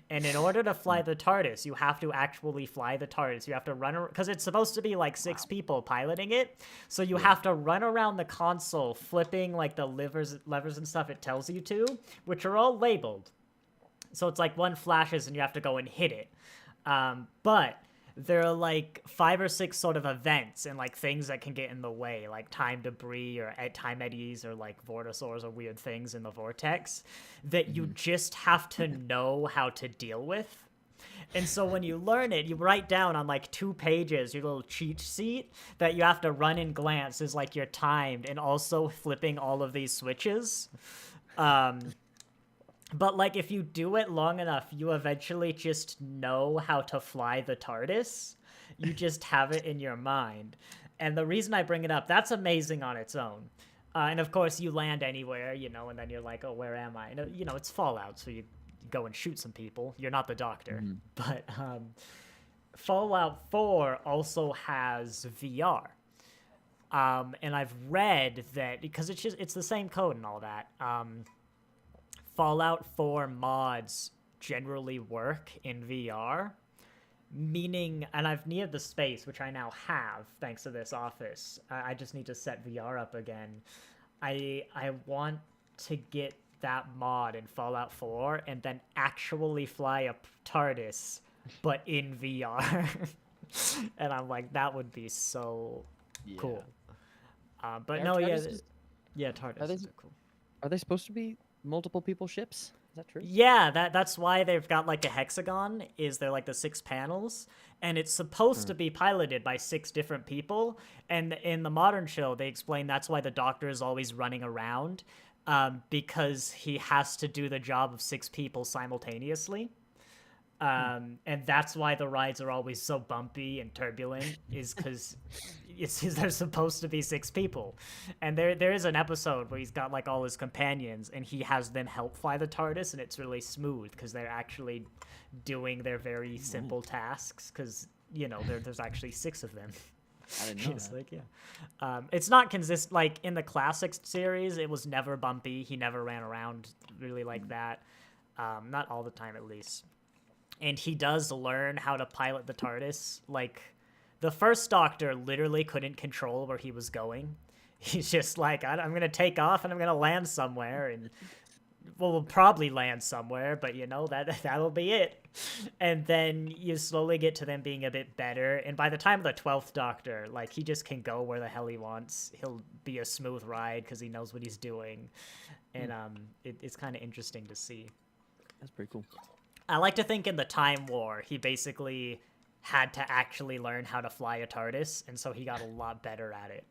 And in order to fly the TARDIS, you have to actually fly the TARDIS. You have to run around, because it's supposed to be like 6 people piloting it. So you have to run around the console, flipping like the levers and stuff it tells you to, which are all labeled. So it's like one flashes and you have to go and hit it. But there are like 5 or 6 sort of events and like things that can get in the way, like time debris or time eddies or like vortisaurs or weird things in the vortex that you just have to know how to deal with. And so when you learn it, you write down on like 2 pages your little cheat sheet that you have to run and glance as like you're timed and also flipping all of these switches. But, like, if you do it long enough, you eventually just know how to fly the TARDIS. You just have it in your mind. And the reason I bring it up, that's amazing on its own. And, of course, you land anywhere, and then you're like, oh, where am I? And, it's Fallout, so you go and shoot some people. You're not the Doctor. But Fallout 4 also has VR. And I've read that, because it's the same code and all that, Fallout 4 mods generally work in VR, meaning, and I've neared the space, which I now have thanks to this office. I just need to set VR up again. I want to get that mod in Fallout 4 and then actually fly a TARDIS, but in VR. And I'm like, that would be so cool. But no, TARDIS are cool. Are they supposed to be multiple people ships? Is that true? Yeah, that's why they've got like a hexagon, is they're like the 6 panels, and it's supposed to be piloted by 6 different people. And in the modern show, they explain that's why the Doctor is always running around, because he has to do the job of 6 people simultaneously. And that's why the rides are always so bumpy and turbulent, is because there's supposed to be 6 people. And there is an episode where he's got like all his companions and he has them help fly the TARDIS, and it's really smooth because they're actually doing their very simple tasks, because there's actually 6 of them. I didn't know that. Like, it's not consistent. Like in the classic series, it was never bumpy. He never ran around really like that. Not all the time, at least. And he does learn how to pilot the TARDIS. Like, the first Doctor literally couldn't control where he was going. He's just like, I'm going to take off and I'm going to land somewhere. And will probably land somewhere, but that'll be it. And then you slowly get to them being a bit better, and by the time of the 12th Doctor, like, he just can go where the hell he wants. He'll be a smooth ride because he knows what he's doing, and it's kind of interesting to see. That's pretty cool. I like to think in the Time War, he basically had to actually learn how to fly a TARDIS, and so he got a lot better at it.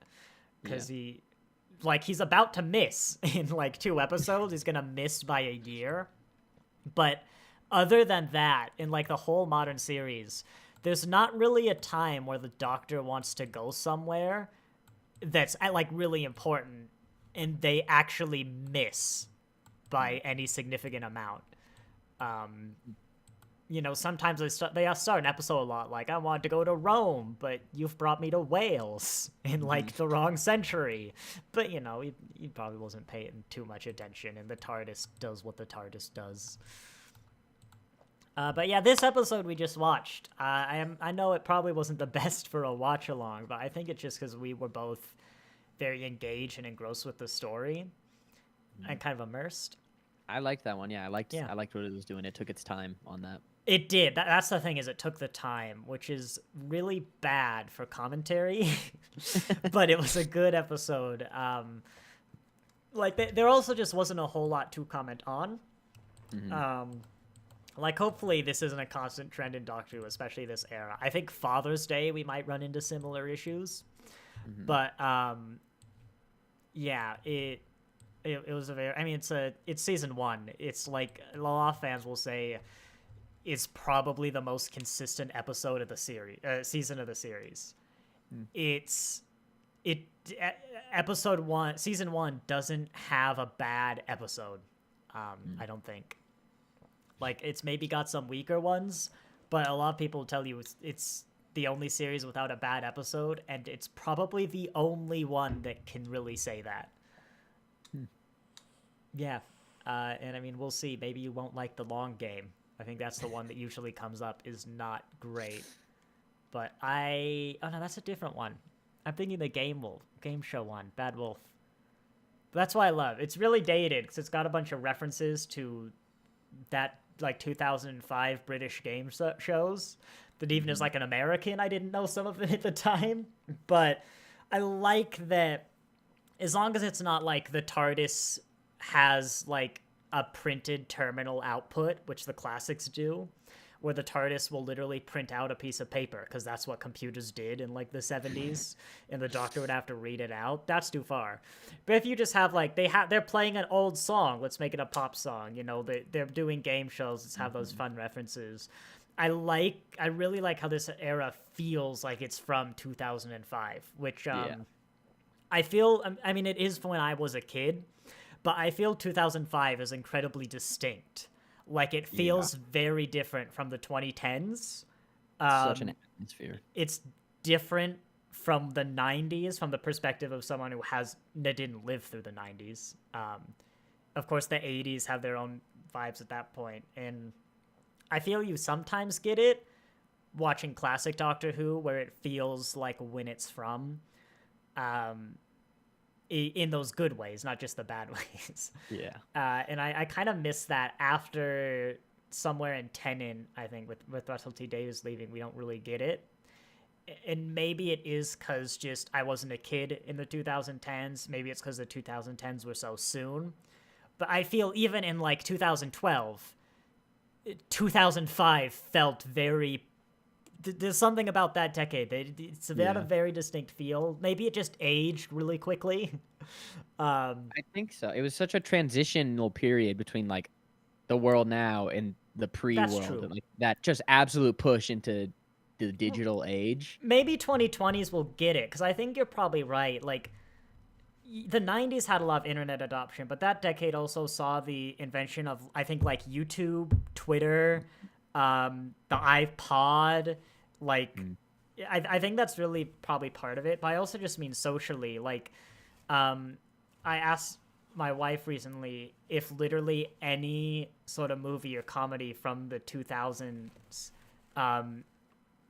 Because he's about to miss in, like, 2 episodes. He's gonna miss by a year. But other than that, in, like, the whole modern series, there's not really a time where the Doctor wants to go somewhere that's, like, really important, and they actually miss by any significant amount. Sometimes they start an episode a lot like, I want to go to Rome, but you've brought me to Wales in, like, the wrong century. But, he probably wasn't paying too much attention, and the TARDIS does what the TARDIS does. But yeah, this episode we just watched, I know it probably wasn't the best for a watch-along, but I think it's just because we were both very engaged and engrossed with the story and kind of immersed. I liked that one. Yeah, I liked what it was doing. It took its time on that. It did. That's the thing, is it took the time, which is really bad for commentary. But it was a good episode. There also just wasn't a whole lot to comment on. Hopefully this isn't a constant trend in Doctor Who, especially this era. I think Father's Day we might run into similar issues. But it was a very, it's season 1. It's like, a lot of fans will say it's probably the most consistent episode of the series, season of the series. Episode 1, season 1 doesn't have a bad episode. I don't think. Like, it's maybe got some weaker ones, but a lot of people tell you it's the only series without a bad episode, and it's probably the only one that can really say that. Yeah, and we'll see. Maybe you won't like The Long Game. I think that's the one that usually comes up, is not great. But oh no, that's a different one. I'm thinking the game show one, Bad Wolf. But that's why I love. It's really dated because it's got a bunch of references to that, like, 2005 British game shows that even as, like, an American, I didn't know some of it at the time. But I like that, as long as it's not like the TARDIS has, like, a printed terminal output, which the classics do, where the TARDIS will literally print out a piece of paper because that's what computers did in, like, the 70s, and the Doctor would have to read it out. That's too far. But if you just have, like, they're playing an old song, let's make it a pop song, they're doing game shows, let's have those fun references. I really like how this era feels like it's from 2005, which I feel, it is from when I was a kid, but I feel 2005 is incredibly distinct. Like, it feels very different from the 2010s. Such an atmosphere. It's different from the 90s, from the perspective of someone who didn't live through the 90s. Of course, the 80s have their own vibes at that point. And I feel you sometimes get it watching classic Doctor Who, where it feels like when it's from. In those good ways, not just the bad ways. Yeah. And I kind of miss that after somewhere in Tenon, I think, with Russell T Davies leaving, we don't really get it. And maybe it is because just I wasn't a kid in the 2010s. Maybe it's because the 2010s were so soon. But I feel even in, like, 2012, 2005 felt very... There's something about that decade. It's had a very distinct feel. Maybe it just aged really quickly. I think so. It was such a transitional period between, like, the world now and the pre-world. And, like, that just absolute push into the digital age. Maybe 2020s will get it, because I think you're probably right. Like, the 90s had a lot of internet adoption, but that decade also saw the invention of, I think, like, YouTube, Twitter, the iPod, like, I think that's really probably part of it, but I also just mean socially. Like, I asked my wife recently if literally any sort of movie or comedy from the 2000s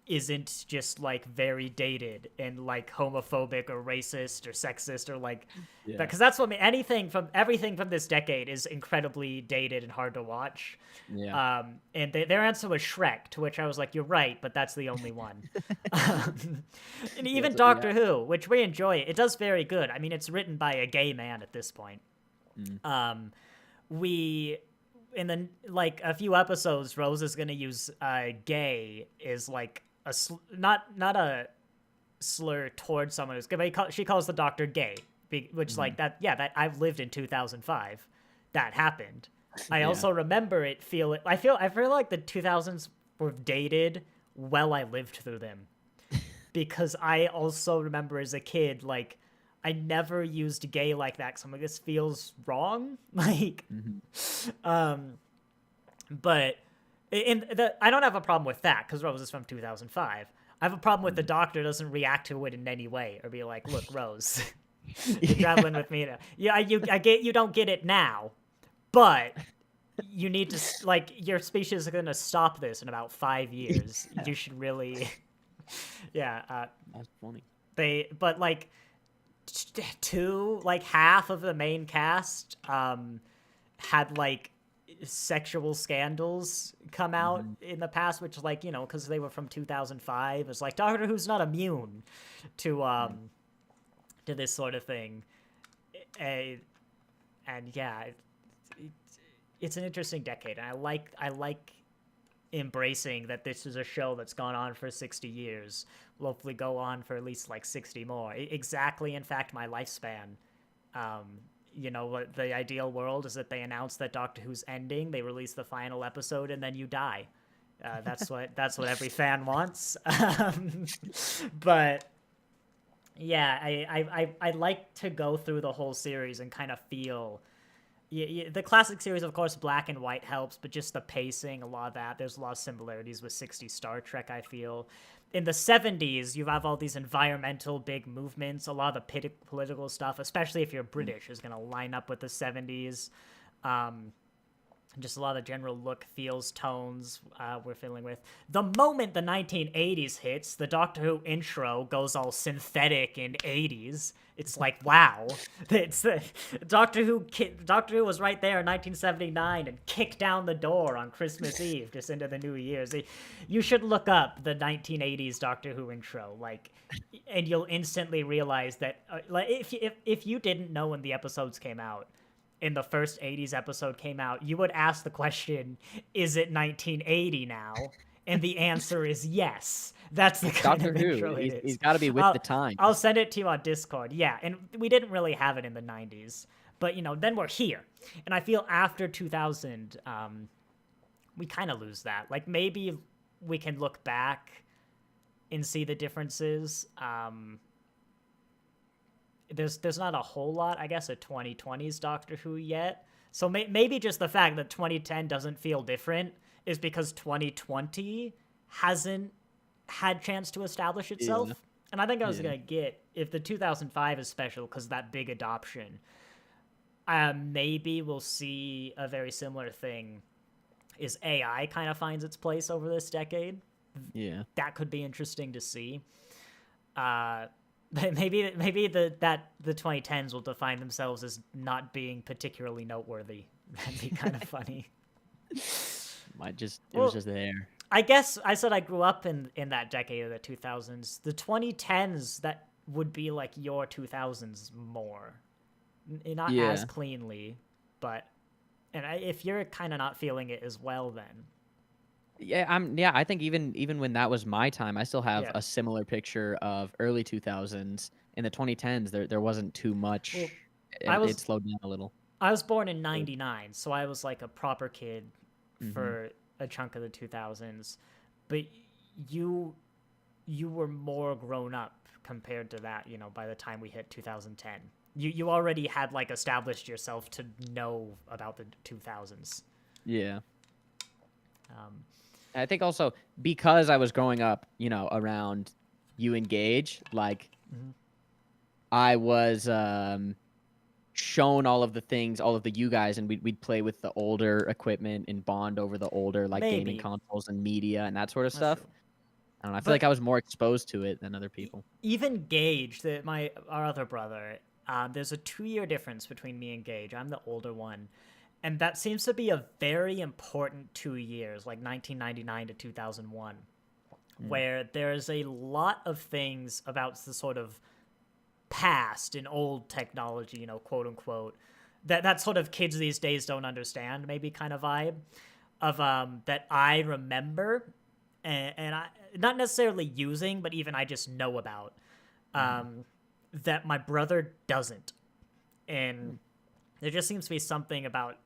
isn't just like very dated and like homophobic or racist or sexist or like that, because that's what everything from this decade is incredibly dated and hard to watch. And their answer was Shrek, to which I was like, you're right, but that's the only one. And even Doctor Who, which we enjoy, it does very good. I mean, it's written by a gay man at this point. We in the like a few episodes, Rose is gonna use gay is like not a slur towards someone who's gay. She calls the Doctor gay, which like that. Yeah, that I've lived in 2005. That happened. I also remember it. I feel like the 2000s were dated while I lived through them, because I also remember as a kid, like, I never used gay like that. So I'm like, this feels wrong. Like, but I don't have a problem with that because Rose is from 2005. I have a problem with the Doctor doesn't react to it in any way or be like, look, Rose, you're traveling with me now. Yeah, I get you don't get it now, but you need to, like, your species is going to stop this in about 5 years. You should really, That's funny. But like, half of the main cast had like sexual scandals come out in the past, which, like, you know, because they were from 2005, it's like Doctor Who's not immune to this sort of thing. And yeah, it's an interesting decade, and I like embracing that this is a show that's gone on for 60 years, will hopefully go on for at least like 60 more. Exactly, in fact, my lifespan. You know, what the ideal world is that they announce that Doctor Who's ending, they release the final episode, and then you die. That's what every fan wants. But yeah, I like to go through the whole series and kind of feel. The classic series, of course, black and white helps, but just the pacing, a lot of that. There's a lot of similarities with 60s Star Trek, I feel. In the 70s, you have all these environmental big movements. A lot of the political stuff, especially if you're British, is going to line up with the 70s. Just a lot of general look, feels, tones we're feeling with. The moment the 1980s hits, the Doctor Who intro goes all synthetic and 80s. It's like, wow. It's Doctor Who was right there in 1979 and kicked down the door on Christmas Eve just into the New Year's. You should look up the 1980s Doctor Who intro, like, and you'll instantly realize that, like, if you didn't know when the episodes came out, in the first 80s episode came out, you would ask the question, is it 1980 now? And the answer is yes. That's the kind Doctor of intro Who. it is. He's got to be with the time. I'll send it to you on Discord. Yeah, and we didn't really have it in the 90s. But, you know, then we're here. And I feel after 2000, we kind of lose that. Like, maybe we can look back and see the differences. There's not a whole lot, I guess, of 2020's Doctor Who yet. So maybe just the fact that 2010 doesn't feel different is because 2020 hasn't had chance to establish itself. Yeah. And I think I was going to get, if the 2005 is special because that big adoption, maybe we'll see a very similar thing is AI kind of finds its place over this decade. Yeah. That could be interesting to see. Maybe the 2010s will define themselves as not being particularly noteworthy. That'd be kind of funny. It was just there. I guess I said I grew up in that decade of the 2000s. The 2010s, that would be like your 2000s more. Not as cleanly, but if you're kind of not feeling it as well, then. Yeah, I think even when that was my time, I still have a similar picture of early 2000s. In the 2010s, there wasn't too much. Well, it slowed down a little. I was born in 99, so I was like a proper kid for a chunk of the 2000s. But you were more grown up compared to that, you know, by the time we hit 2010. You already had like established yourself to know about the 2000s. Yeah. I think also because I was growing up, you know, around you and Gage, like I was shown all of the things, all of the you guys, and we'd play with the older equipment and bond over the older like gaming consoles and media and that sort of stuff. I don't know. I feel like I was more exposed to it than other people. Even Gage, our other brother, there's a 2-year difference between me and Gage. I'm the older one. And that seems to be a very important 2 years, like 1999 to 2001, where there's a lot of things about the sort of past and old technology, quote unquote, that sort of kids these days don't understand, maybe kind of vibe of that I remember and I not necessarily using, but even I just know about that my brother doesn't. And there just seems to be something about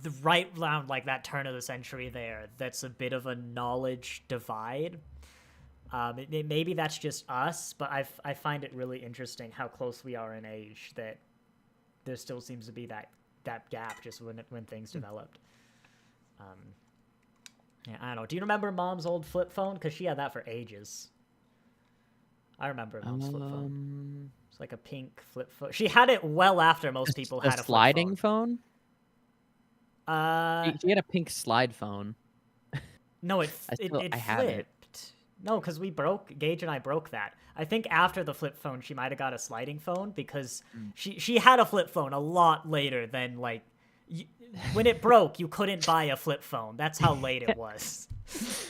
the right around like that turn of the century there that's a bit of a knowledge divide. Maybe that's just us, but I find it really interesting how close we are in age that there still seems to be that gap just when things developed. Yeah, I don't know. Do you remember Mom's old flip phone? Because she had that for ages. I remember Mom's flip phone. It's like a pink flip phone. She had it well after most people had a sliding flip phone. She had a pink slide phone. No, it have it. flipped. No, because Gage and I broke that. I think after the flip phone, she might have got a sliding phone because she had a flip phone a lot later than like when it broke, you couldn't buy a flip phone. That's how late it was.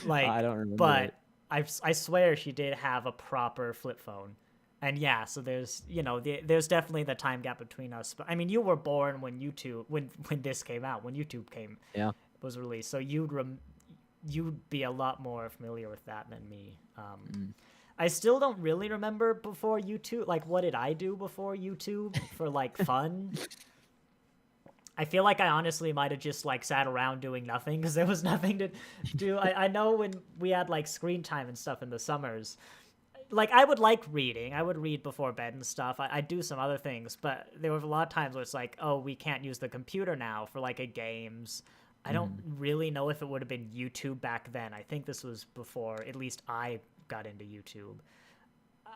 Like, I don't remember. But I swear she did have a proper flip phone. And yeah, so there's there's definitely the time gap between us. But I mean, you were born when this came out, when YouTube was released. So you'd be a lot more familiar with that than me. I still don't really remember before YouTube. Like, what did I do before YouTube for like fun? I feel like I honestly might have just like sat around doing nothing because there was nothing to do. I know when we had like screen time and stuff in the summers, like I would like reading. I would read before bed and stuff. I'd do some other things, but there were a lot of times where it's like, oh, we can't use the computer now for like a games. I don't really know if it would have been YouTube back then. I think this was before at least I got into YouTube.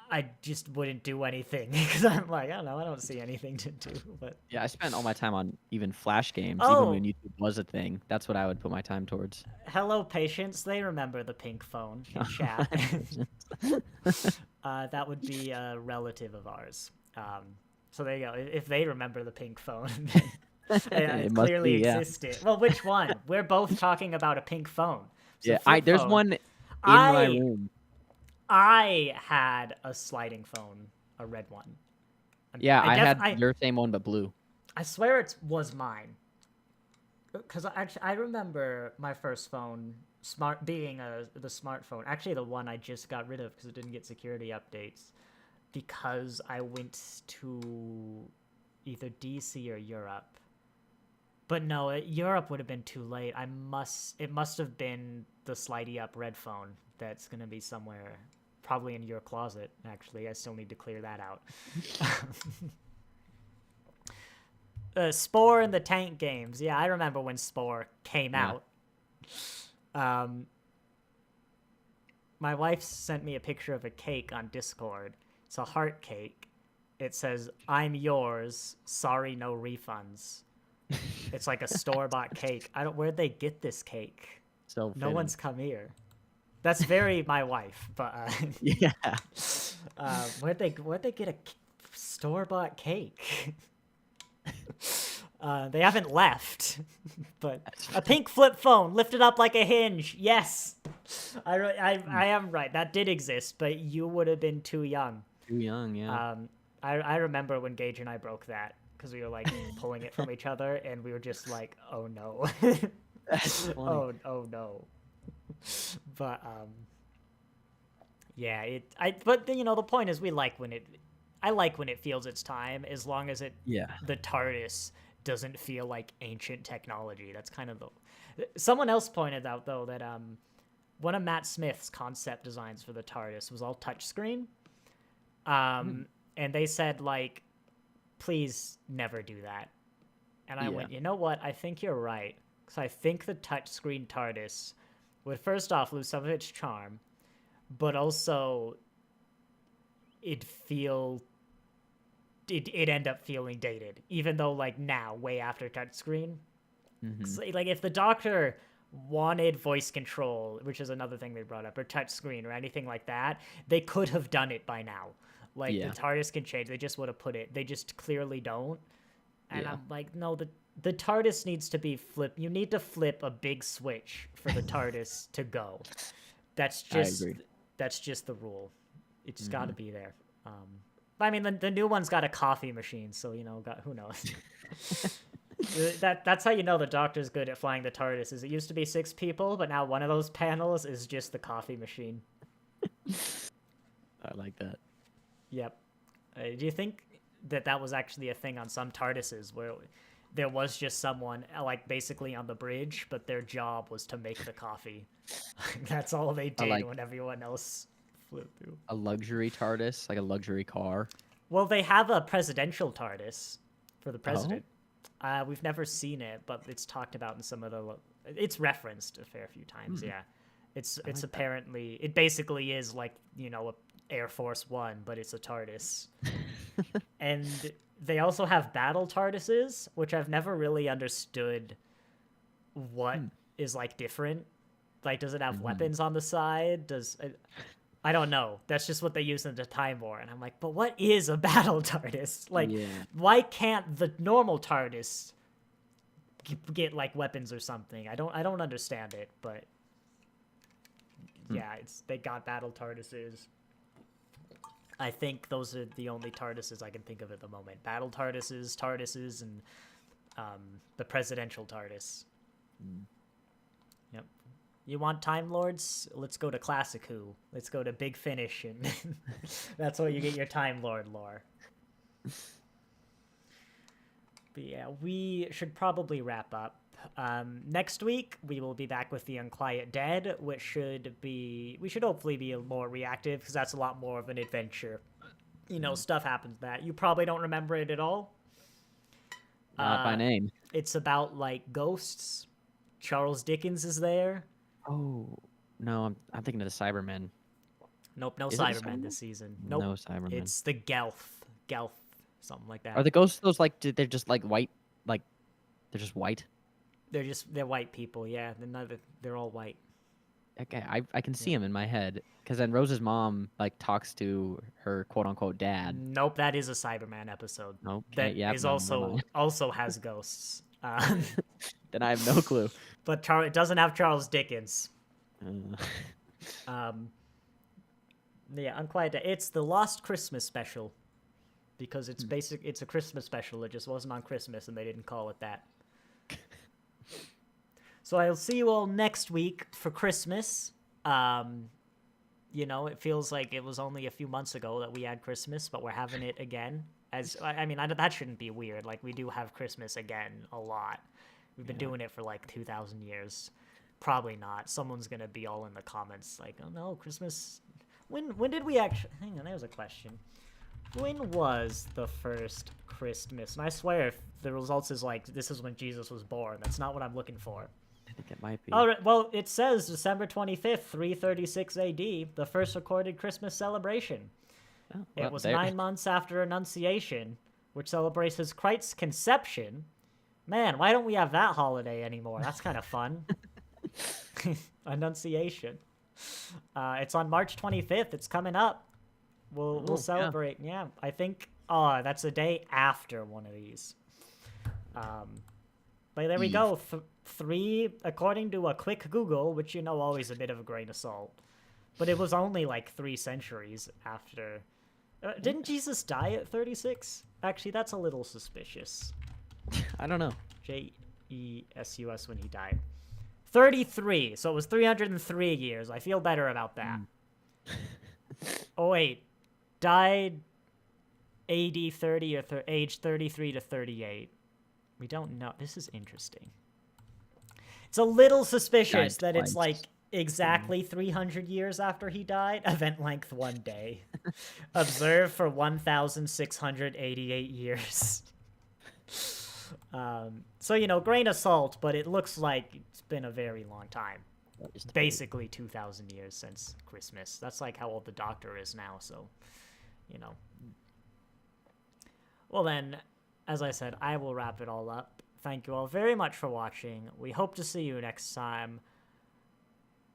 I just wouldn't do anything because I'm like, I don't know, I don't see anything to do. But yeah, I spent all my time on even Flash games, Oh. even when YouTube was a thing. That's what I would put my time towards. Hello, patients. They remember the pink phone in chat. That would be a relative of ours. So there you go. If they remember the pink phone, it clearly existed. Well, which one? We're both talking about a pink phone. So yeah, there's phone. one in my room. I had a sliding phone, a red one. Yeah, I had your same one, but blue. I swear it was mine. Because I remember my first phone being the smartphone. Actually, the one I just got rid of because it didn't get security updates. Because I went to either DC or Europe. But no, Europe would have been too late. It must have been the slidey up red phone that's going to be somewhere, probably in your closet, actually. I still need to clear that out. Spore and the Tank games. Yeah, I remember when Spore came out. My wife sent me a picture of a cake on Discord. It's a heart cake. It says, "I'm yours. Sorry, no refunds." It's like a store-bought cake. Where'd they get this cake? So no one's come here. That's very my wife, but yeah. Where'd they get a store-bought cake? They haven't left, but a pink flip phone lifted up like a hinge. Yes, I am right. That did exist, but you would have been too young. Too young, yeah. I remember when Gage and I broke that because we were like pulling it from each other, and we were just like, "Oh no." That's funny. Oh no. But yeah, but the point is I like when it feels its time, as long as the TARDIS doesn't feel like ancient technology. That's kind of someone else pointed out though that one of Matt Smith's concept designs for the TARDIS was all touchscreen. And they said like, please never do that. And I went, you know what? I think you're right. Because I think the touchscreen TARDIS would first off lose some of its charm, but also it'd end up feeling dated, even though like now, way after touchscreen. Like if the Doctor wanted voice control, which is another thing they brought up, or touch screen or anything like that, they could have done it by now. Like, Yeah. the TARDIS can change. They just would have put it. They just clearly don't. And Yeah. I'm like, no, the TARDIS needs to be flipped. You need to flip a big switch for the TARDIS to go. That's just agree. that's just the rule. It's got to be there. I mean, the new one's got a coffee machine, so who knows. That's how you know the Doctor's good at flying the TARDIS. Is it used to be 6 people, but now one of those panels is just the coffee machine. I like that. Yep. Do you think that was actually a thing on some TARDISes where there was just someone like basically on the bridge, but their job was to make the coffee? That's all they did when everyone else flew through. A luxury TARDIS, like a luxury car. Well, they have a presidential TARDIS for the president. We've never seen it, but it's talked about in some of the. It's referenced a fair few times. Yeah, it's apparently it basically is like a Air Force One, but it's a TARDIS. And they also have battle TARDISes, which I've never really understood what is like different. Like, does it have weapons on the side? I don't know. That's just what they use in the Time War, and I'm like, but what is a battle TARDIS? Like, why can't the normal TARDIS get like weapons or something? I don't understand it, but yeah, they got battle TARDISes. I think those are the only TARDISes I can think of at the moment. Battle TARDISes, and the presidential TARDIS. Yep. You want Time Lords? Let's go to Classic Who. Let's go to Big Finish, and that's where you get your Time Lord lore. But yeah, we should probably wrap up. Next week, we will be back with The Unquiet Dead, which we should hopefully be more reactive, because that's a lot more of an adventure. Stuff happens that. You probably don't remember it at all. Not by name. It's about, like, ghosts. Charles Dickens is there. Oh, no, I'm thinking of the Cybermen. Nope, no Cybermen this season. Nope. No Cybermen. It's the Gelf, something like that. Are the ghosts those, like, they're just, like, white? Like, they're just white? They're white people, yeah. They're all white. Okay, I can see them in my head, because then Rose's mom, like, talks to her quote-unquote dad. Nope, that is a Cyberman episode. Okay, that yeah. is also has ghosts. Then I have no clue. But it doesn't have Charles Dickens. Yeah, Unquiet Dead. It's the Lost Christmas special, because it's it's a Christmas special. It just wasn't on Christmas, and they didn't call it that. So I'll see you all next week for Christmas. It feels like it was only a few months ago that we had Christmas, but we're having it again. That shouldn't be weird. Like, we do have Christmas again a lot. We've been doing it for like 2,000 years. Probably not. Someone's gonna be all in the comments like, "Oh no, Christmas." When did we actually? Hang on, there was a question. When was the first Christmas? And I swear, if the results is like this is when Jesus was born, that's not what I'm looking for. I think it might be. All right. Well, it says December 25th, 336 A.D., the first recorded Christmas celebration. Oh, well, it was 9 months after Annunciation, which celebrates his Christ's conception. Man, why don't we have that holiday anymore? That's kind of fun. Annunciation. It's on March 25th. It's coming up. We'll celebrate. Yeah, I think. Oh, that's a day after one of these. But there we go. 3, according to a quick Google, which always a bit of a grain of salt. But it was only like 3 centuries after. Didn't Jesus die at 36? Actually, that's a little suspicious. I don't know. JESUS when he died. 33. So it was 303 years. I feel better about that. Oh, wait. Died AD 30 or age 33 to 38. We don't know. This is interesting. It's a little suspicious that it's like exactly 300 years after he died. Event length 1 day. Observed for 1,688 years. So, grain of salt, but it looks like it's been a very long time. Basically 2,000 years since Christmas. That's like how old the Doctor is now, so, Well then, as I said, I will wrap it all up. thank you all very much for watching. We hope to see you next time.